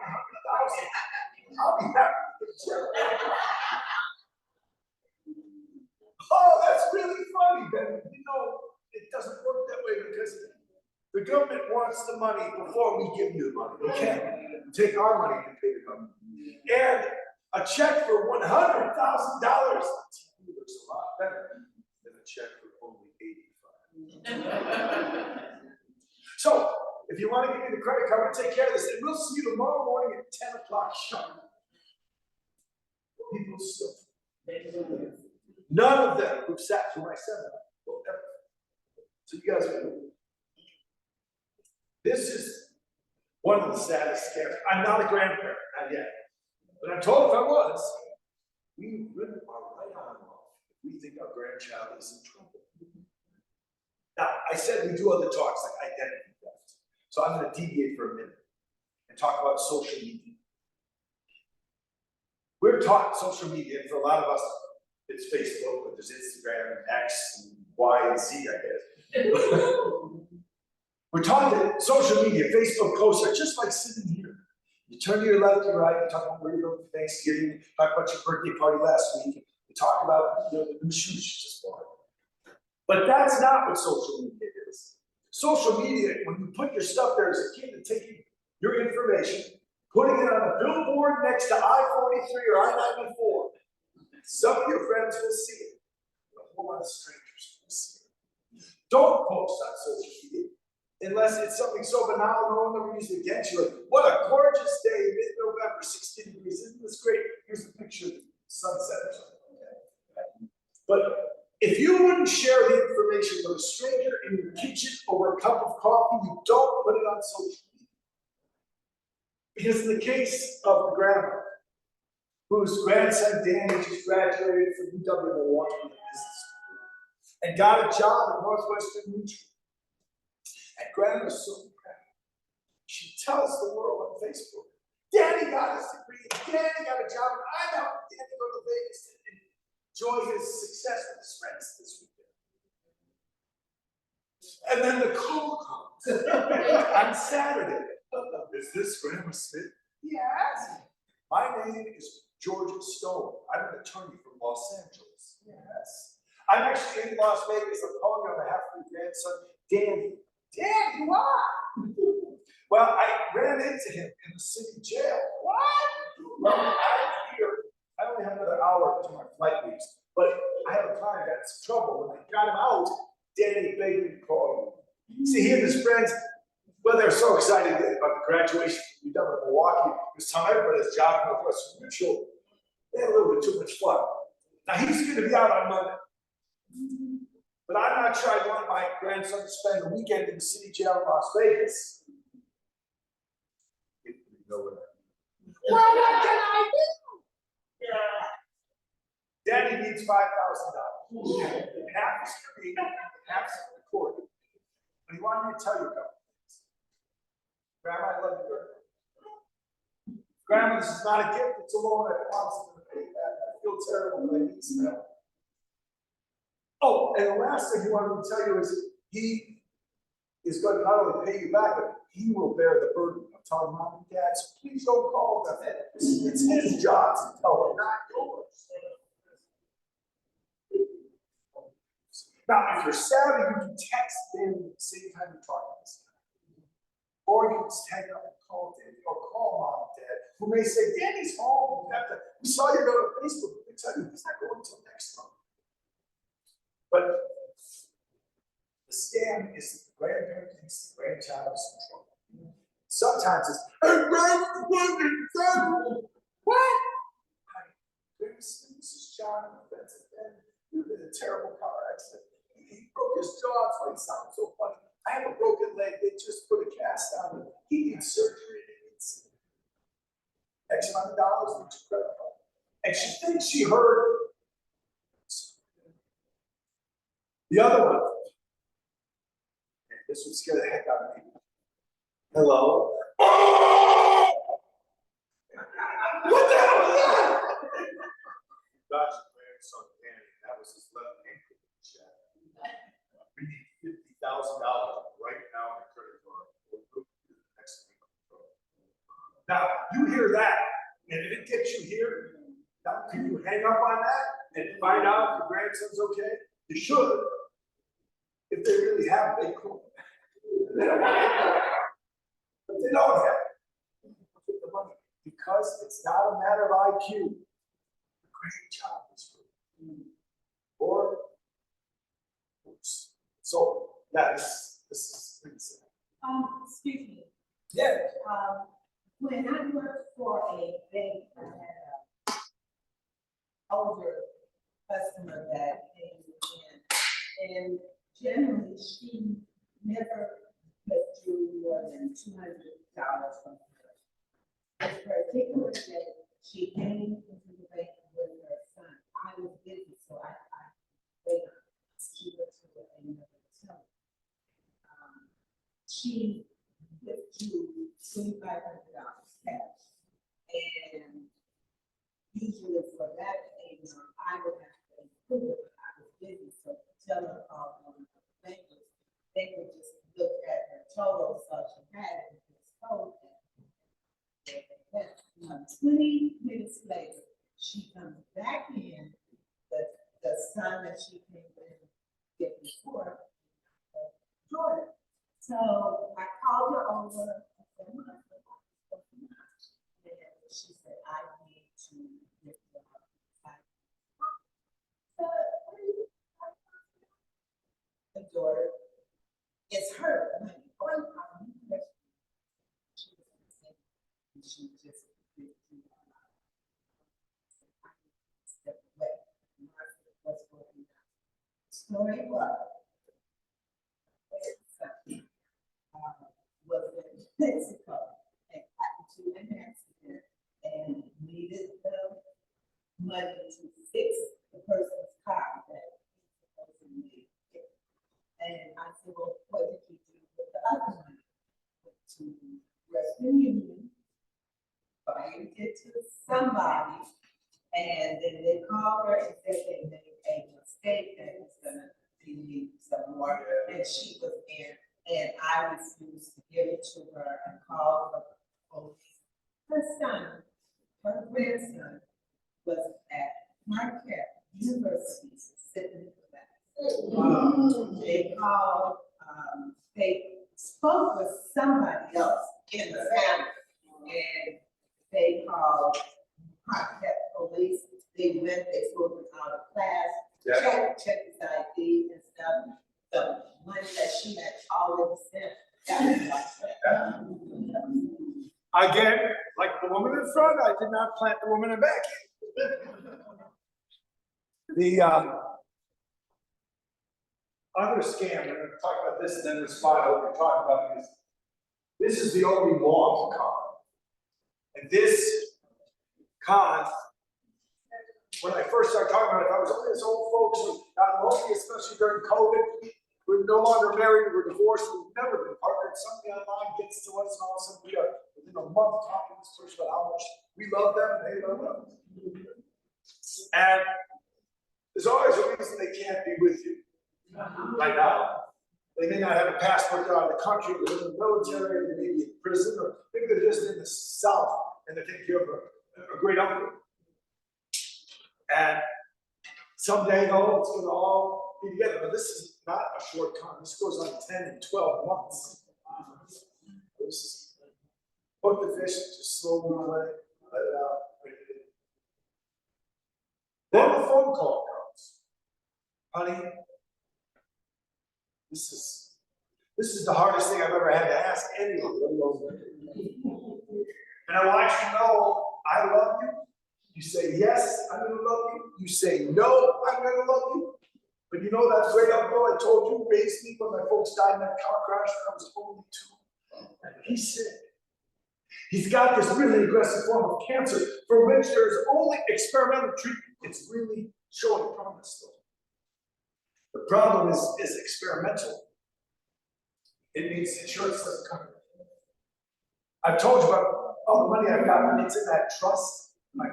I'll be happy to get it. Oh, that's really funny, Ben. You know, it doesn't work that way because the government wants the money before we give you the money. We can't take our money and pay the government. And a check for $100,000 looks a lot better than a check for only $85,000. So, if you want to give me the credit card, we'll take care of this. And we'll see you tomorrow morning at 10 o'clock sharp. People still. None of them who've sat through my seminar will ever. So you guys are doing. This is one of the saddest scares. I'm not a grandparent, not yet. But I'm told if I was, we rip our right arm off if we think our grandchild is in trouble. Now, I said we do other talks like identity theft. So I'm going to deviate for a minute and talk about social media. We're taught social media, and for a lot of us, it's Facebook, but there's Instagram, and X, and Y, and Z, I guess. We're taught that social media, Facebook posts are just like sitting here. You turn to your left or right, you talk about where you're going for Thanksgiving, you talk about your birthday party last week, you talk about the new shoes you just bought. But that's not what social media is. Social media, when you put your stuff there as a kid and taking your information, putting it on a billboard next to I-43 or I-94, some of your friends will see it, but a whole lot of strangers will see it. Don't post on social media unless it's something so banal no one ever used it against you. Like, what a gorgeous day, mid-November, 60 degrees. Isn't this great? Here's a picture of the sunset or something like that. But if you wouldn't share the information with a stranger in your kitchen over a cup of coffee, you don't put it on social media. Because in the case of the grandma, whose grandson Danny just graduated from UW Milwaukee Business School and got a job at Northwestern Mutual. And grandma's so proud. She tells the world on Facebook, Danny got his degree, Danny got a job, and I'm helping Danny go to Vegas and enjoy his success with his friends this weekend. And then the call comes on Saturday. Is this Grandma Smith? Yes. My name is George Stone. I'm an attorney from Los Angeles. Yes. I'm actually in Las Vegas. I'm calling on behalf of your grandson, Danny. Danny, why? Well, I ran into him in the city jail. What? Well, I only have another hour to my flight leaves, but I have a client got in some trouble. When I got him out, Danny begged me to call you. See, he and his friends, well, they're so excited about the graduation we done in Milwaukee. This time everybody's job with Western Mutual. They had a little bit too much fun. Now he's going to be out on Monday. But I'm not sure I want my grandson to spend the weekend in the city jail in Las Vegas. If you know what I mean. Well, what can I do? Daddy needs $5,000. Half is for me, half is for the court. But he wanted me to tell you a couple things. Grandma, I love you very much. Grandma, this is not a gift, it's a loan. I promise I'm going to pay back. I feel terrible, but I need some help. Oh, and the last thing he wanted me to tell you is he is going to not only pay you back, but he will bear the burden of telling mom and dad, so please don't call them. It's his job to tell them, not yours. Now, if you're savvy, you can text them at the same time you're talking to them. Or you can just hang up and call Danny, or call mom and dad, who may say, Danny's home. We saw you go to Facebook. We can tell you he's not going until next month. But the scam is that the grandparent thinks the grandchild is in trouble. Sometimes it's, hey, grandma, what? This is John, that's Ben. He was in a terrible car accident. He broke his jaw, that's why he sounds so funny. I have a broken leg, they just put a cast on him. He needs surgery, he needs X amount of dollars, which is critical. And she thinks she heard. The other one, this would scare the heck out of me. Hello? What the hell was that? That's your grandson, Danny. That was his left ankle check. We need $50,000 right now in a credit card. We'll go to the next week. Now, you hear that, and if it gets you here, now can you hang up on that and find out if your grandson's okay? You should. If they really have, they could. They don't have it. But they don't have it. The money. Because it's not a matter of IQ. The grandchild is free. Or, oops. So, yeah, this is pretty simple. Excuse me. Yeah. When I worked for a bank, I had an older customer that came in, and generally she never withdrew more than $200 from her. This particular day, she came into the bank with her son. I was busy, so I waited. She went to another hotel. She withdrew $2,500 cash. And usually for that payment, I would have to include it. I was busy, so the teller called one of the bankers. They would just look at her total, so she had it, and just told them. 20 minutes later, she comes back in, the son that she came in get before, Jordan. So I called her over, I said, and she said, I need to get the the daughter is hurt. I'm like, she just step away. What's going on? Story was in Mexico and got into an accident and needed the money to fix the person's car that the person needed. And I said, well, what did you do with the other money? To Western Union, fired it to somebody, and then they called her and said they made a mistake that was gonna be some more, and she was there, and I refused to give it to her and called the police. Her son, her grandson, was at Marquette University sitting in class. They called, they spoke with somebody else, in the family. And they called, contact police, they went, they pulled him out of class, checked his ID and stuff. The money that she had already sent, that was like that. Again, like the woman in front, I did not plant the woman in back. The other scam, we're gonna talk about this and then respond to what we're talking about, because this is the only long con. And this con, when I first started talking about it, I was only this old folks who got lonely, especially during COVID. We're no longer married, we're divorced, we've never been partnered. Somebody online gets to us and all of a sudden we are within a month talking to this person about how much we love them and they love us. And there's always a reason they can't be with you right now. They may not have a passport, they're out of the country, they're in the military, they may be in prison, or maybe they're just in the South and they're taking care of a great uncle. And someday, though, it's going to all be together. But this is not a short con. This goes on 10 and 12 months. This is hook the fish, just slowly let it out. Then the phone call comes. Honey, this is the hardest thing I've ever had to ask anyone. And I want you to know I love you. You say yes, I'm gonna love you. You say no, I'm gonna love you. But you know that great uncle I told you raised me when my folks died in that car crash when I was only 2? He's sick. He's got this really aggressive form of cancer for which there's only experimental treatment. It's really showing promise though. The problem is experimental. It means insurance doesn't cover it. I've told you about all the money I've got, and it's in that trust. My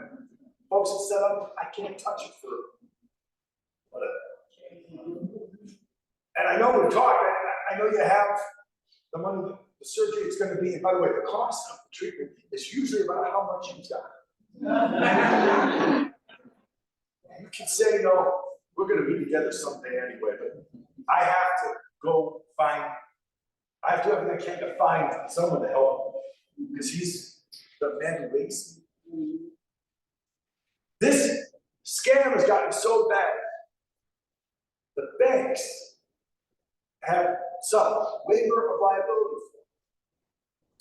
folks have set up, I can't touch it for whatever. And I know we've talked, I know you have the money, the surgery it's going to be, and by the way, the cost of the treatment is usually about how much you've got. You can say, no, we're going to be together someday anyway, but I have to go I have to do everything I can to find someone to help him, because he's the man who raised me. This scam has gotten so bad, the banks have some waiver of liability.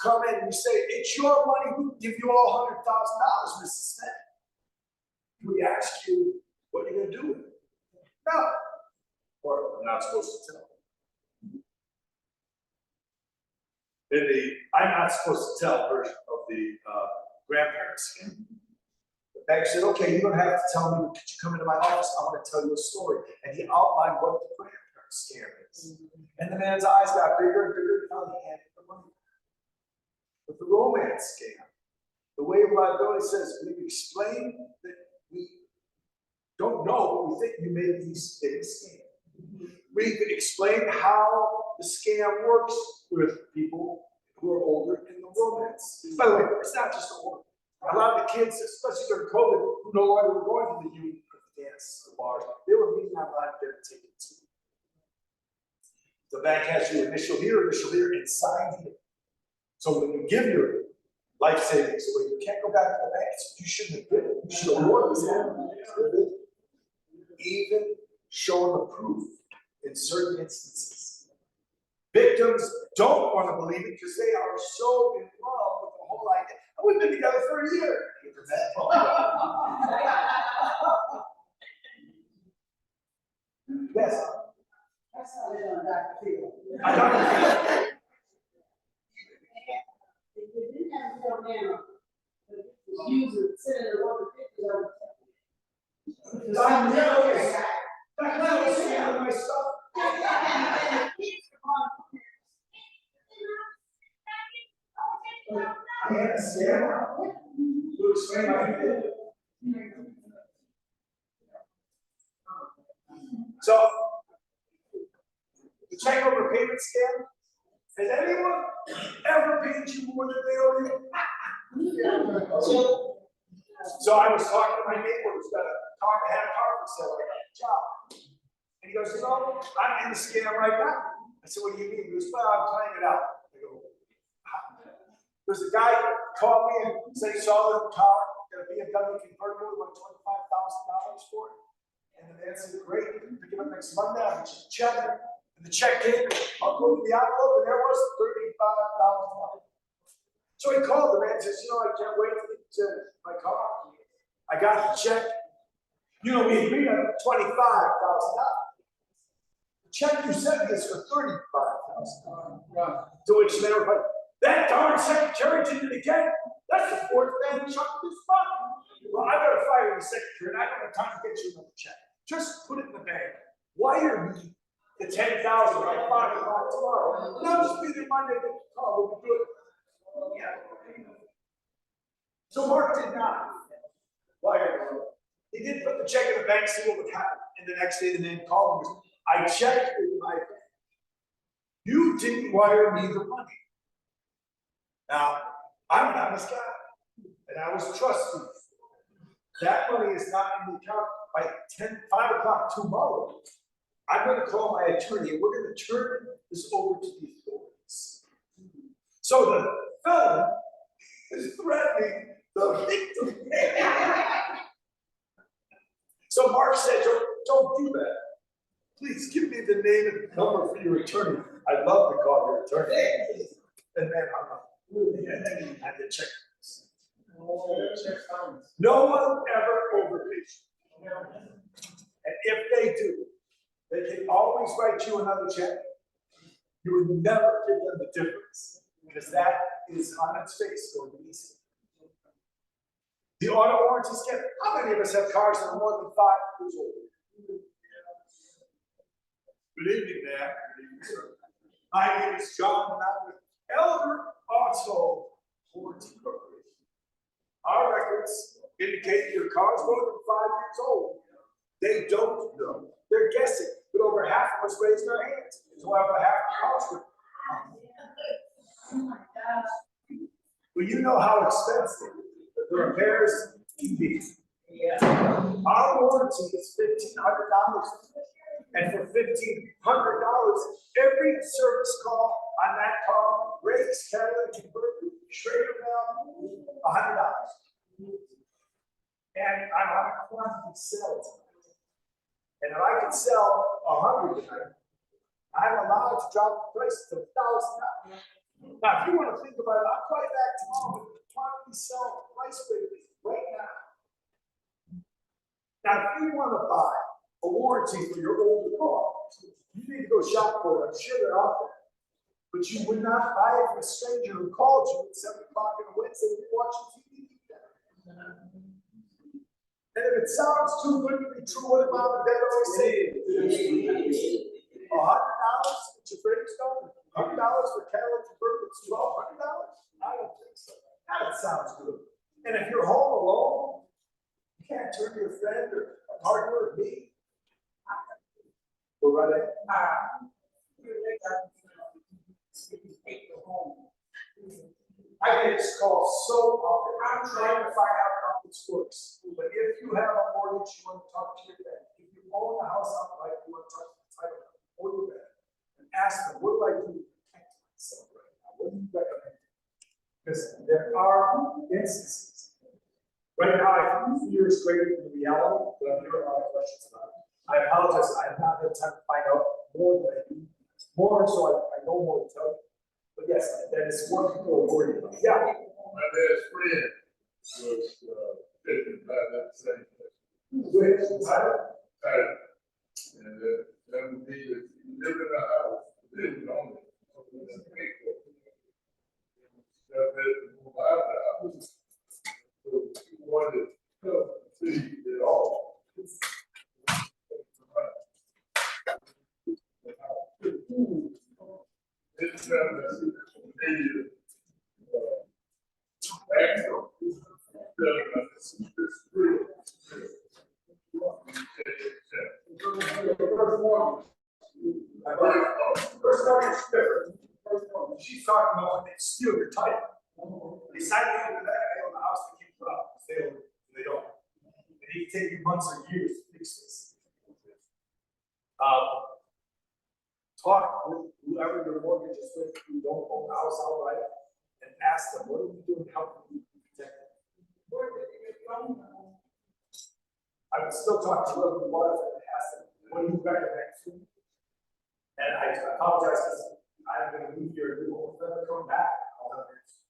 Come in and you say, it's your money, we give you all $100,000, Mrs. Smith. We ask you what you're going to do with it. No. Or I'm not supposed to tell. In the I'm not supposed to tell version of the grandparents scam, the bank said, okay, you don't have to tell me, could you come into my office? I want to tell you a story. And he outlined what the grandparent scam is. And the man's eyes got bigger and bigger, and finally handed the money. But the romance scam, the waiver of liability says, we've explained that we don't know, but we think you may be in a scam. We've explained how the scam works with people who are older in the romance. By the way, it's not just older. A lot of the kids, especially during COVID, who no longer were going to the union for the dance, the bars, they were meeting online there to take it to. The bank has your initial here, and sign here. So when you give your life savings away, you can't go back to the bank. You shouldn't have given it. You should have worked it. Even showing the proof in certain instances. Victims don't want to believe it because they are so in love with the whole idea. We've been together for a year. Yes. That's how they don't Dr. Phil. If you didn't have to go down, use it, sit in the water, I'm jealous. That's not what's in my stuff. Yes, yeah. You explain how you did it. So, the check over payment scam, has anyone ever paid you more than they owe you? So I was talking to my neighbor who's got had a car for sale, like a job. And he goes, you know, I'm in the scam right now. I said, what do you mean? He goes, well, I'm playing it out. I go, There's a guy called me and said he saw the car, a BMW convertible, he won $25,000 for it. And the man said, great, pick it up next Monday, I'll get you a check. And the check came, I'll go to the envelope, and there was $35,000. So he called the man and says, you know, I can't wait to get to my car. I got the check. You know, we agreed on $25,000. The check you sent me is for $35,000. To which the man replied, that darn secretary did it again. That's the fourth man who chucked this money. Well, I gotta fire the secretary, and I don't have time to get you another check. Just put it in the bank. Wire me the $10,000 by 5 o'clock tomorrow. And I'll just be there Monday to call. We'll be good. So Mark did not wire me. He did put the check in the bank, see what would happen. And the next day, the man called him. I checked with my bank. You didn't wire me the money. Now, I'm an honest guy, and I was trusting. That money is not in the account by 5 o'clock tomorrow. I'm going to call my attorney, and we're going to turn this over to the authorities. So the felon is threatening the victim. So Mark said, don't do that. Please give me the name and number for your attorney. I'd love to call your attorney. And then hung up. And the check. No one ever overpays you. And if they do, they can always write you another check. You would never give them the difference, because that is on its face going to be easy. The auto warranty scam. How many of us have cars that are more than 5 years old? Good evening, Dan. Good evening, sir. My name is John, and I'm with Elder Auto Warranty Corporation. Our records indicate your car is more than 5 years old. They don't know. They're guessing, but over half of us raised their hands. So over half the cars were. Well, you know how expensive the repairs can be. Yeah. Our warranty is $1,500. And for $1,500, every service call on that car, brakes, catalytic converter, trailer valve, $100. And I'm on a quantity sell tonight. And if I can sell 100 tonight, I'm allowed to drop the price to $1,000. Now, if you want to think about it, I'll call you back tomorrow with the quantity sell price rate right now. Now, if you want to buy a warranty for your older car, you need to go shop for it. I'm sure they're out there. But you would not buy it from a stranger who called you at 7 o'clock on a Wednesday when you're watching TV. And if it sounds too good to be true, what about the dead always say? $100 to get your brakes done? $100 for catalytic converters? $1,200? I don't think so. That sounds good. And if you're home alone, you can't turn to your friend or a partner or me. Go right ahead. I get this call so often. I'm trying to find out how this works. But if you have a mortgage, you want to talk to your bank. If you own the house outright, you want to talk to the title company or your bank and ask them, what do I do to protect myself right now? What do you recommend? Because there are instances. Right now, I think fear is greater than reality, but I'm hearing a lot of questions about it. I apologize. I have not had time to find out more than I do. More, so I know more to tell you. But yes, that is what people are worried about. Yeah. My best friend was bitten by that same thing. Which title? And that would be if you live in a house, live on it. That would move out of the house. So you wanted to see it all. It's she's talking about when they steal your title. They sign you into that, they own the house, they keep it up, they don't. And it can take you months or years to fix this. Talk with whoever your mortgage is with, who don't own the house outright, and ask them, what are we doing to help you protect them? I would still talk to whoever it was and ask them, what do you recommend? And I apologize because I'm gonna move here, we won't ever come back. I'll have this.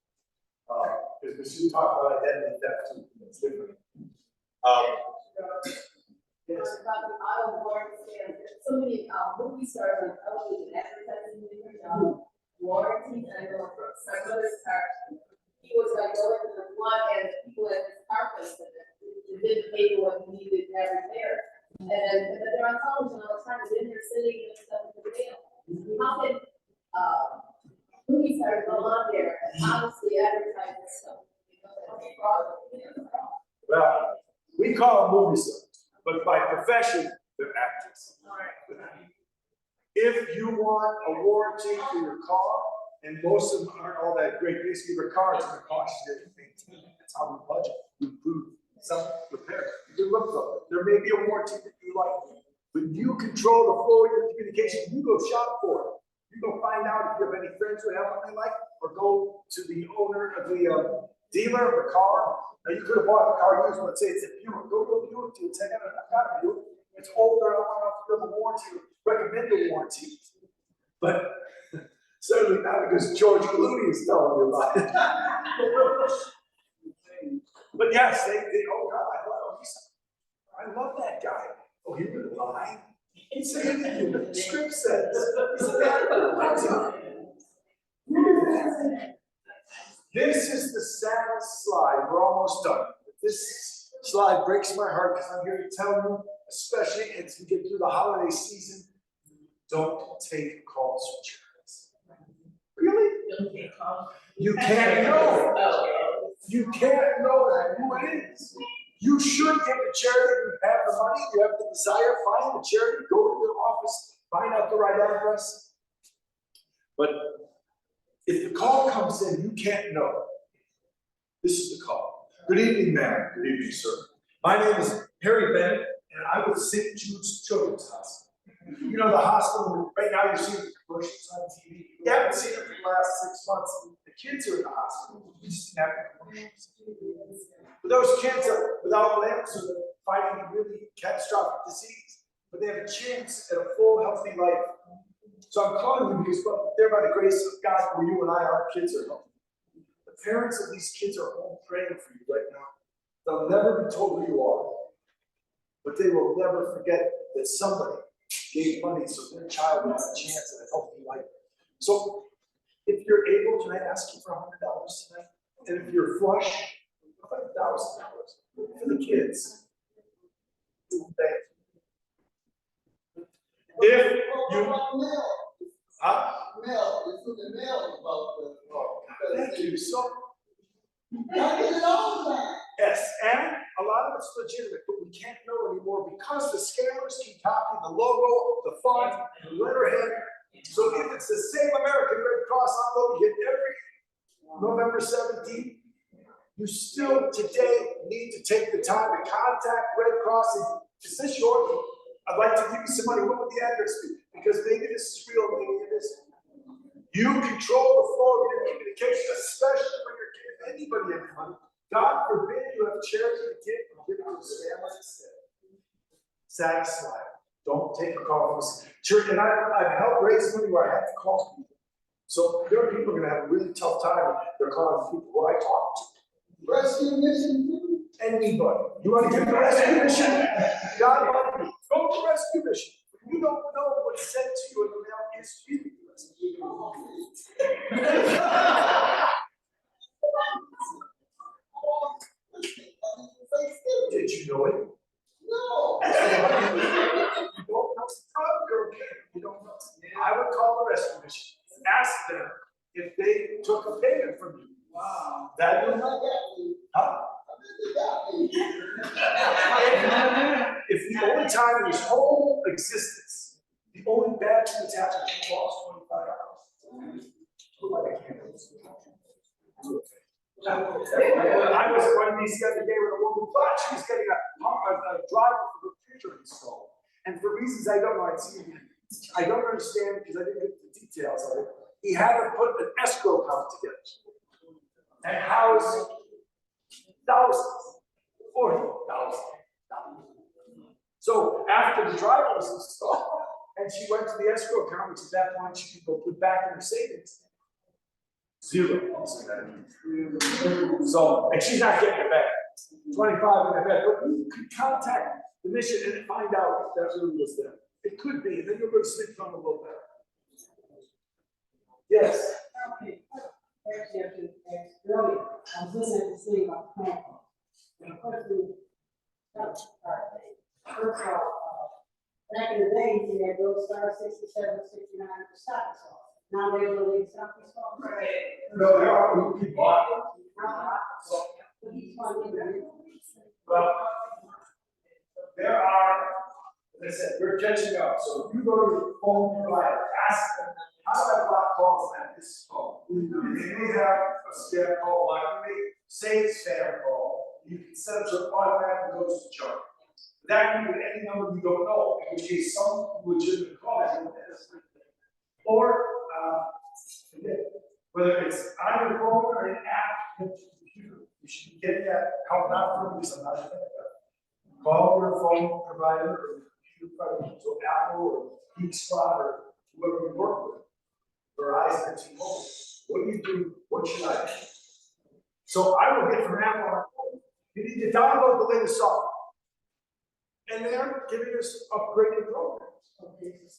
Because we should talk about identity theft too, it's different. Yes. About the auto warranty, so many movie stars and television advertising warranties, and I know from my brother's car, he was like going to the one and the people at his car place said that it didn't pay for what he needed to have repaired. And then they're on television all the time, they're in there sitting and stuff in the jail. How can movie stars go on there and honestly advertise this stuff? Well, we call them movie stars, but by profession, they're actors. If you want a warranty for your car, and most of them aren't all that great, basically your car is gonna cost you to maintain it. That's how we budget, we improve some repairs. You can look for it. There may be a warranty that you like, but you control the flow of your communication. You go shop for it. You go find out if you have any friends who have one they like, or go to the owner of the dealer of the car. Now you could have bought the car used, let's say it's a Buick. Go to a Buick to take it. I've got a Buick. It's older. I don't know if you have a warranty. Recommend a warranty, but certainly not because George Clooney is telling you about it. But yes, they oh God, I love that guy. Oh, he would lie. He said anything the script says. He said that. This is the saddest slide. We're almost done. This slide breaks my heart because I'm here to tell you, especially as we get through the holiday season, don't take calls from charities. Really? You can't know. You can't know who it is. You should give to charity if you have the money, you have the desire, find the charity, go to their office, find out the right address. But if the call comes in, you can't know. This is the call. Good evening, ma'am. Good evening, sir. My name is Harry Bennet, and I was St. Jude's Children's Hospital. You know, the hospital, right now you're seeing the commercials on TV. You haven't seen it for the last 6 months. The kids are in the hospital. We just didn't have the commercials. But those kids are without limbs or fighting a really catastrophic disease, but they have a chance at a full, healthy life. So I'm calling you because there, by the grace of God, where you and I, our kids are healthy. The parents of these kids are home praying for you right now. They'll never be told who you are, but they will never forget that somebody gave money so their child would have a chance at a healthy life. So if you're able, can I ask you for $100 tonight? And if you're flush, how about $1,000 for the kids? Thank you. If you, thank you. So, yes, and a lot of it's legitimate, but we can't know anymore because the scammers can copy the logo, the font, the letterhead. So if it's the same American Red Cross envelope you get every November 17th, you still today need to take the time to contact Red Cross. And is this yours? I'd like to give you some money. What would the address be? Because maybe this is real, maybe it isn't. You control the flow of your communication, especially when you're giving anybody any money. God forbid you have charity to give and give it to his family instead. Satisfied. Don't take a call from us. Church, and I've helped raise money where I have to call people. So there are people who are going to have a really tough time. They're calling people who I talk to. Rescue mission? Anybody. You want to give the rescue mission? God love you. Go to rescue mission. You don't know what's said to you in the mail is really the rescue. Did you know it? No. You don't know the drug, you don't know. I would call the rescue mission. Ask them if they took a payment from you. Wow. That would not get me. Huh? If the only time in his whole existence, the only bad thing that's happened, he lost $25. I was at one of these the other day with a woman who thought she was getting a driver for her computer installed. And for reasons I don't know, I don't understand because I didn't get the details of it. He had her put an escrow account together. and house thousands, 40,000. So after the driver was installed, and she went to the escrow account, which at that point she could go put back in her savings. Zero. So, and she's not getting it back. 25 in the back, but you could contact the mission and find out if that really was them. It could be, and then you're going to sleep on a little bit. Yes. Okay, actually, I should ask earlier, I was listening to this thing about the phone call. And the question, first of all, back in the day, you had those star 67, 69 for stock assault. Now they're really stock assault. No, there are people. Well, there are, as I said, we're catching up. So you go to the phone provider, ask them, how do I block calls at this phone? And they may have a spam call like me, say it's spam call. You can set up your automatic goes to junk. That can be any number you don't know, in which case some legitimate call is or whether it's on your phone or an app on your computer, you should be getting that help out from this. I'm not sure that. Call your phone provider or computer provider, so Apple or GeekSpot or whoever you work with, Verizon or T-Mobile. What do you do? What should I do? So I will get from Apple on my phone. You need to download the latest software. And they're giving us upgraded programs.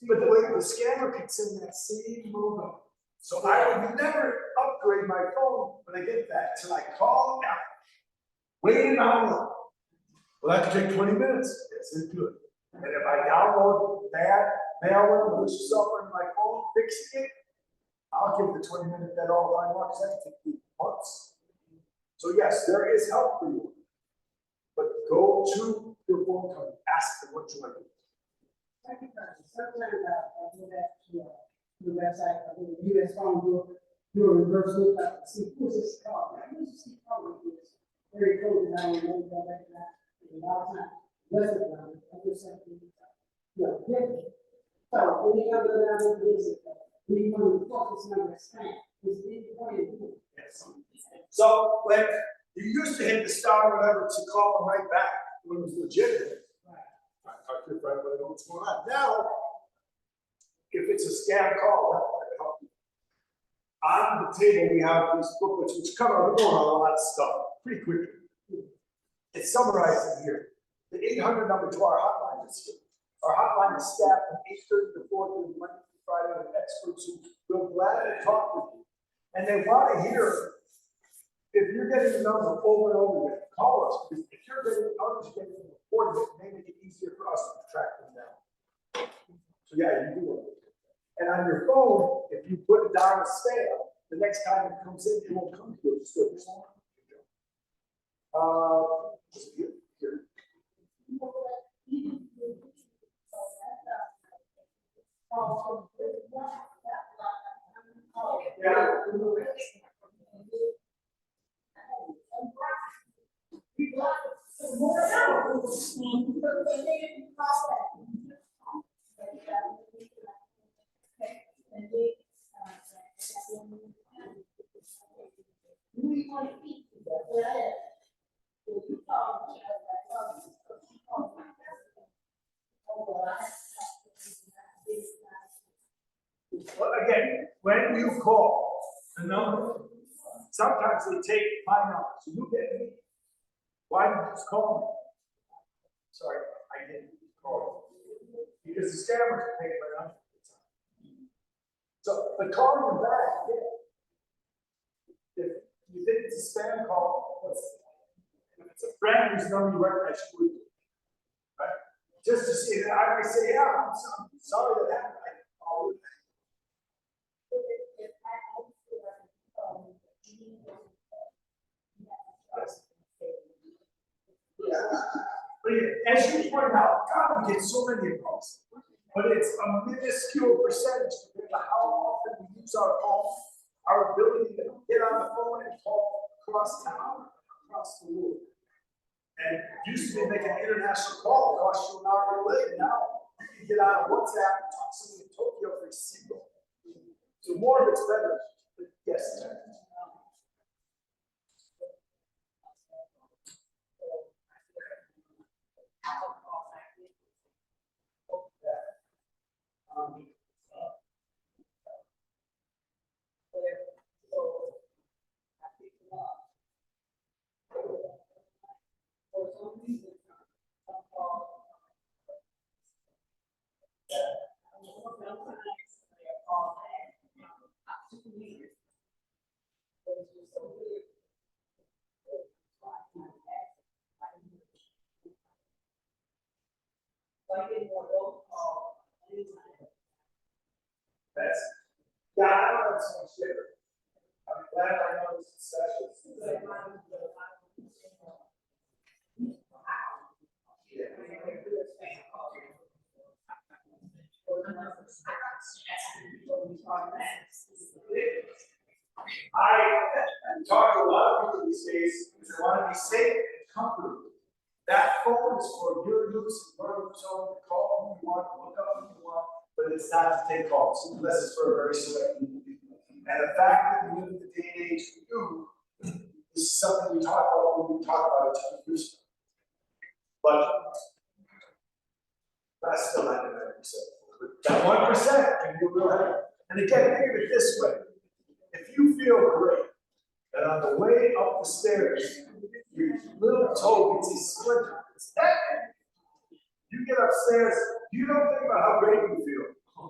But the scammer could send that same modem. So I would never upgrade my phone when I get that until I call Apple. Wait an hour. Well, that could take 20 minutes. Yes, it could. And if I download bad malware, malicious software on my phone, fixing it, I'll give the 20-minute dead all I want, because that can take months. So yes, there is help for you. But go to your phone company, ask them what you want to do. Second question, sometimes I go back to the website, I think the US phone book, do a reverse look, like, see who's this call, right? Who's this call? It's very cool, and I remember go back to that, and a lot of times, Western line, I do something, different. So, when you go to the other visit, when you want to focus on the spam, is it important? Yes. So when you used to hit the star or whatever to call them right back when it was legitimate. I talk to your friend, but I know what's going on. Now, if it's a scam call, that's not gonna help you. On the table, we have these booklets which cover, we're going on a lot of stuff pretty quickly. It's summarized in here. The 800 number to our hotline is here. Our hotline is staffed from 8:30 to 4:30, Monday to Friday, with experts who will gladly talk with you. And they want to hear, if you're getting the number over and over again, call us, because if you're getting others getting reported, it may make it easier for us to track them down. So yeah, you do it. And on your phone, if you put it down as spam, the next time it comes in, it won't come to you. It's good. Here. Yeah. Well, again, when you call the number, sometimes they take my number. So you get me. Why did you just call me? Sorry, I didn't call you. Because the scammers can take my number. So, but calling them back, yeah. If you think it's a spam call, if it's a friend who's known you recognize you would do it. Right? Just to see it, I might say, yeah, I'm sorry that happened. I'll do it. But as you point out, God, we get so many of those. But it's a minuscule percentage compared to how often we use our phone, our ability to get on the phone and call across town, across the world. And it used to be make an international call, cost you an hour to live. Now you can get on WhatsApp and talk to someone in Tokyo for a single. So more of it's better. But yes. like in more roll call, anytime. That's, yeah, I don't have so much there. I'm glad I know this is special. I talk to a lot of people these days, because they want to be safe and comfortable. That phone is for your use, and your use only, call who you want, look up who you want, but it's not to take calls, unless it's for a very select group of people. And the fact that we live in the day and age we do, this is something we talk about when we talk about it 10 years ago. But that's still not 90%. That 1% can be a real help. And again, think of it this way. If you feel great, that on the way up the stairs, your little toe gets a splinter, it's that bad. You get upstairs, you don't think about how great you feel.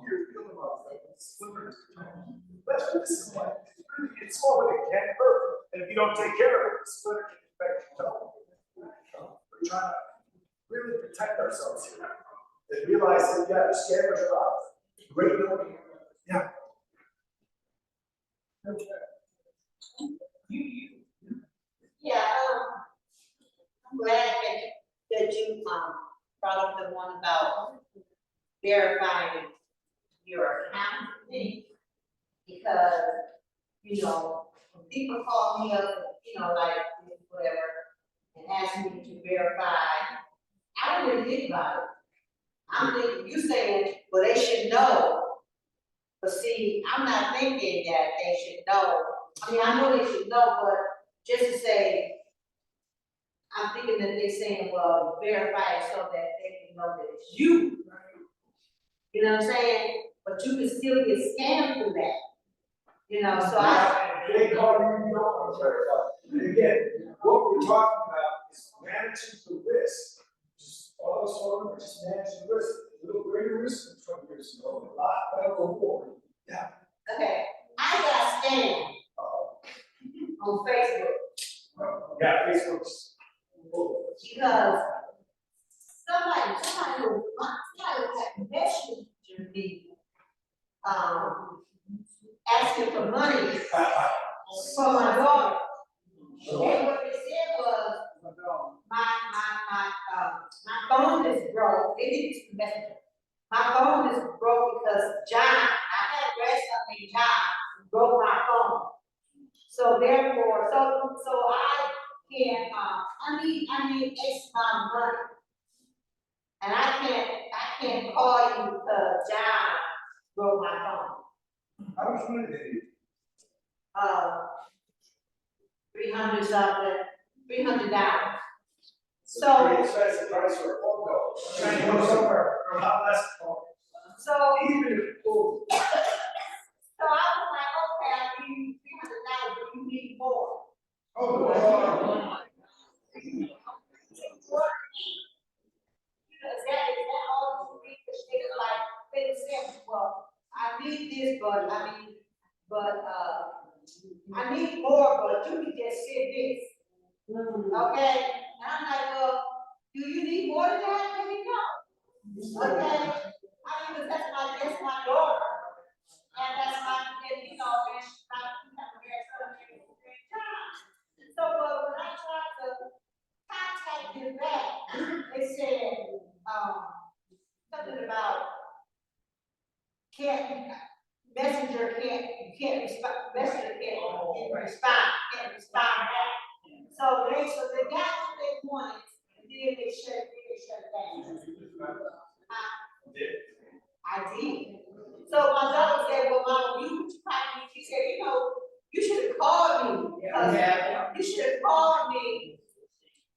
You're feeling about like a splinter. That's what this is like. It's small, but it can hurt. And if you don't take care of it, the splinter can infect your toe. We're trying to really protect ourselves here. And realize that, yeah, the scammers are out. Great knowing. Yeah. Yeah, I'm glad that you, brought up the one about verifying your account thing. Because, you know, when people call me up, you know, like, whatever, and ask me to verify, I don't really think about it. I'm thinking, you saying, well, they should know. But see, I'm not thinking that they should know. I mean, I know they should know, but just to say, I'm thinking that they're saying, well, verify it so that they can know that it's you. You know what I'm saying? But you can still get scammed through that. You know, so They call you, you don't want to verify. And again, what we're talking about is managing the risk. Just all those photos, just manage the risk. A little greater risk than 20 years ago, a lot better reward. Yeah. okay, I got scammed on Facebook Yeah, Facebook's. because somebody had messaged me, asking for money for my daughter. And what they said was, my phone is broke. They didn't use the messenger. My phone is broke because John, I had a grandson named John, broke my phone. So therefore, so I can, I need X amount of money. And I can't call you because John broke my phone. How much money did you? 300 something, $300. So, Pretty expensive price for a phone call. Trying to go somewhere for a lot less phone. so, Even if it's full. so I was like, okay, I give you $300, but you need more. Oh, Because that all you need, because they like, they said, well, I need this, but I need more, but you can just say this. Okay? And I'm like, well, do you need more than that? Let me know. Okay? I mean, because that's my daughter. And that's my, and you know, and she's not, so, but when I tried to contact them back, they said, something about messenger can't respond back. So they got what they wanted, and then they shut it down. I did. So my daughter said, well, Mama, you probably, she said, you know, you should have called me. You should have called me.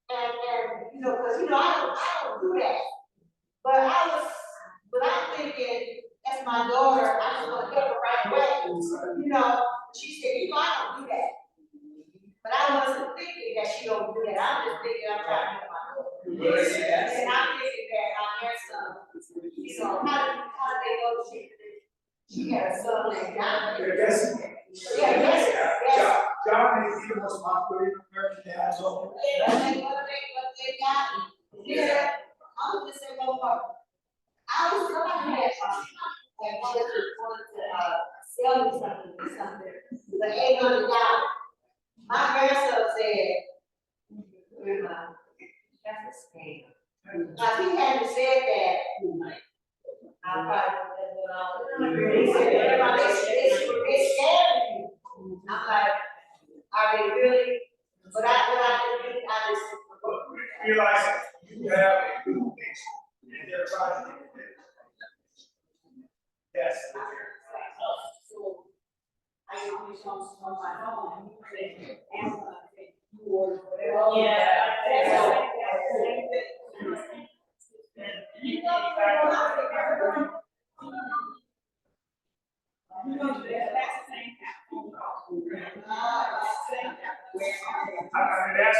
And, you know, because, you know, I don't do that. But I'm thinking, that's my daughter, I just want to help her right away. You know, she said, you know, I don't do that. But I wasn't thinking that she don't do that. I'm just thinking I'm trying to help my daughter. And I'm thinking that my grandson, you know, how do they know she had a son named John? Yes. Yes. John is the most popular American dad. What they got? Yeah, I'm just saying, no more. I was somebody that wanted to sell me something or something, but $800. My grandson said, Grandma, that's a scam. Now, if he hadn't said that, I probably wouldn't have. He said, Grandma, they scared me. I'm like, are they really? But I just. Realize you have a good nation, and they're trying to get it. Yes. So I usually on my phone, Amazon, you order whatever. Yeah. I'm gonna ask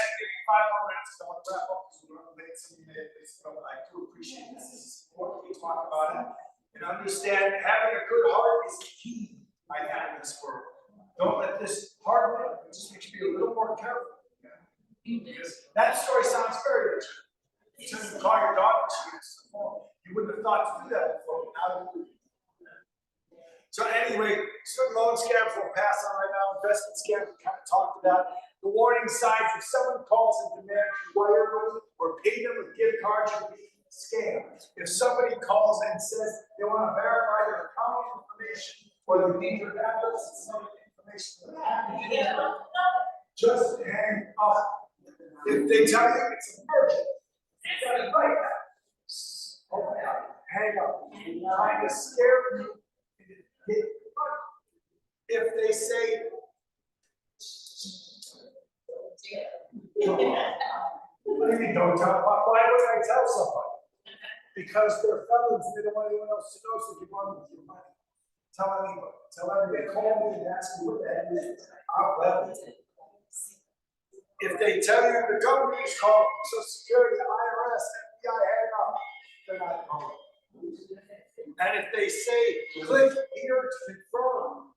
you to give me 5 more minutes, I want to wrap up, because we're gonna make some minutes, but I do appreciate this, is important we talk about it. And understand having a good heart is key, I think, in this world. Don't let this heart thing, it just makes you be a little more careful. Because that story sounds very legit. Until you call your daughter, she gets the phone. You wouldn't have thought to do that before, but now you do. So anyway, student loan scams will pass on right now. Investment scams, we kind of talked about. The warning signs, if someone calls and demands you wire money or pay them with gift cards, you're being scammed. If somebody calls and says they want to verify their account information or they need your address and some information, just hang up. If they tell you it's urgent, you gotta write that. Okay, hang up. Trying to scare you. If they say, what do you mean, don't tell? Why would I tell somebody? Because they're felons, they don't want anyone else to know, so you run with your money. Tell anyone, tell everybody, call me and ask me what that is. I'll let you. If they tell you the government is calling, Social Security, IRS, FBI, hang up, they're not calling. And if they say, click here to confirm.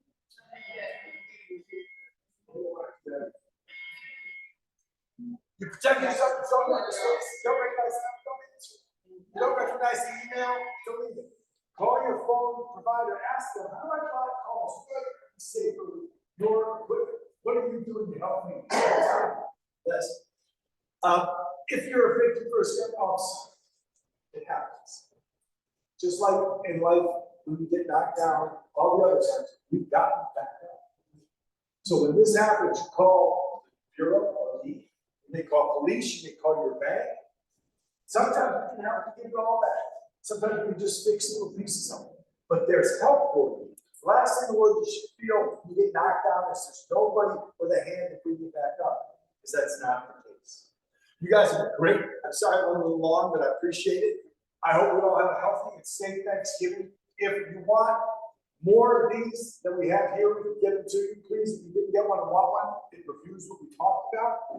You protect yourself from something like this. Don't recognize that, don't answer. You don't recognize the email, don't leave it. Call your phone provider, ask them, how do I block calls? What do I say for your equipment? What are you doing to help me? Yes. If you're a victim for a scam, it happens. Just like in life, when you get knocked down, all the other times, you've gotten back up. So when this happens, you call the bureau or me, you may call police, you may call your bank. Sometimes you can have to give it all back. Sometimes you can just fix little pieces of it. But there's help for you. The last thing in the world you should feel when you get knocked down is there's nobody with a hand to bring you back up. Because that's not the case. You guys have been great. I'm sorry I went a little long, but I appreciate it. I hope we all have a healthy and safe Thanksgiving. If you want more of these that we have here, we can get them to you. Please, if you didn't get one and want one, it reviews what we talked about.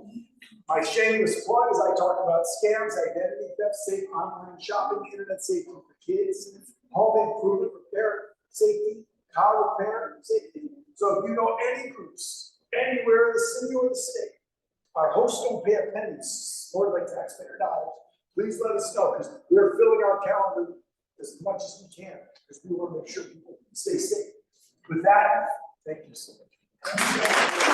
My shameless plug is I talk about scams, identity theft, safe online shopping, internet safety for kids, home improvement repair safety, car repair safety. So if you know any groups, anywhere in the city or the state, our hosts don't pay a penny, supported by taxpayer dollars. Please let us know, because we're filling our calendar as much as we can, because we want to make sure people stay safe. With that, thank you so much.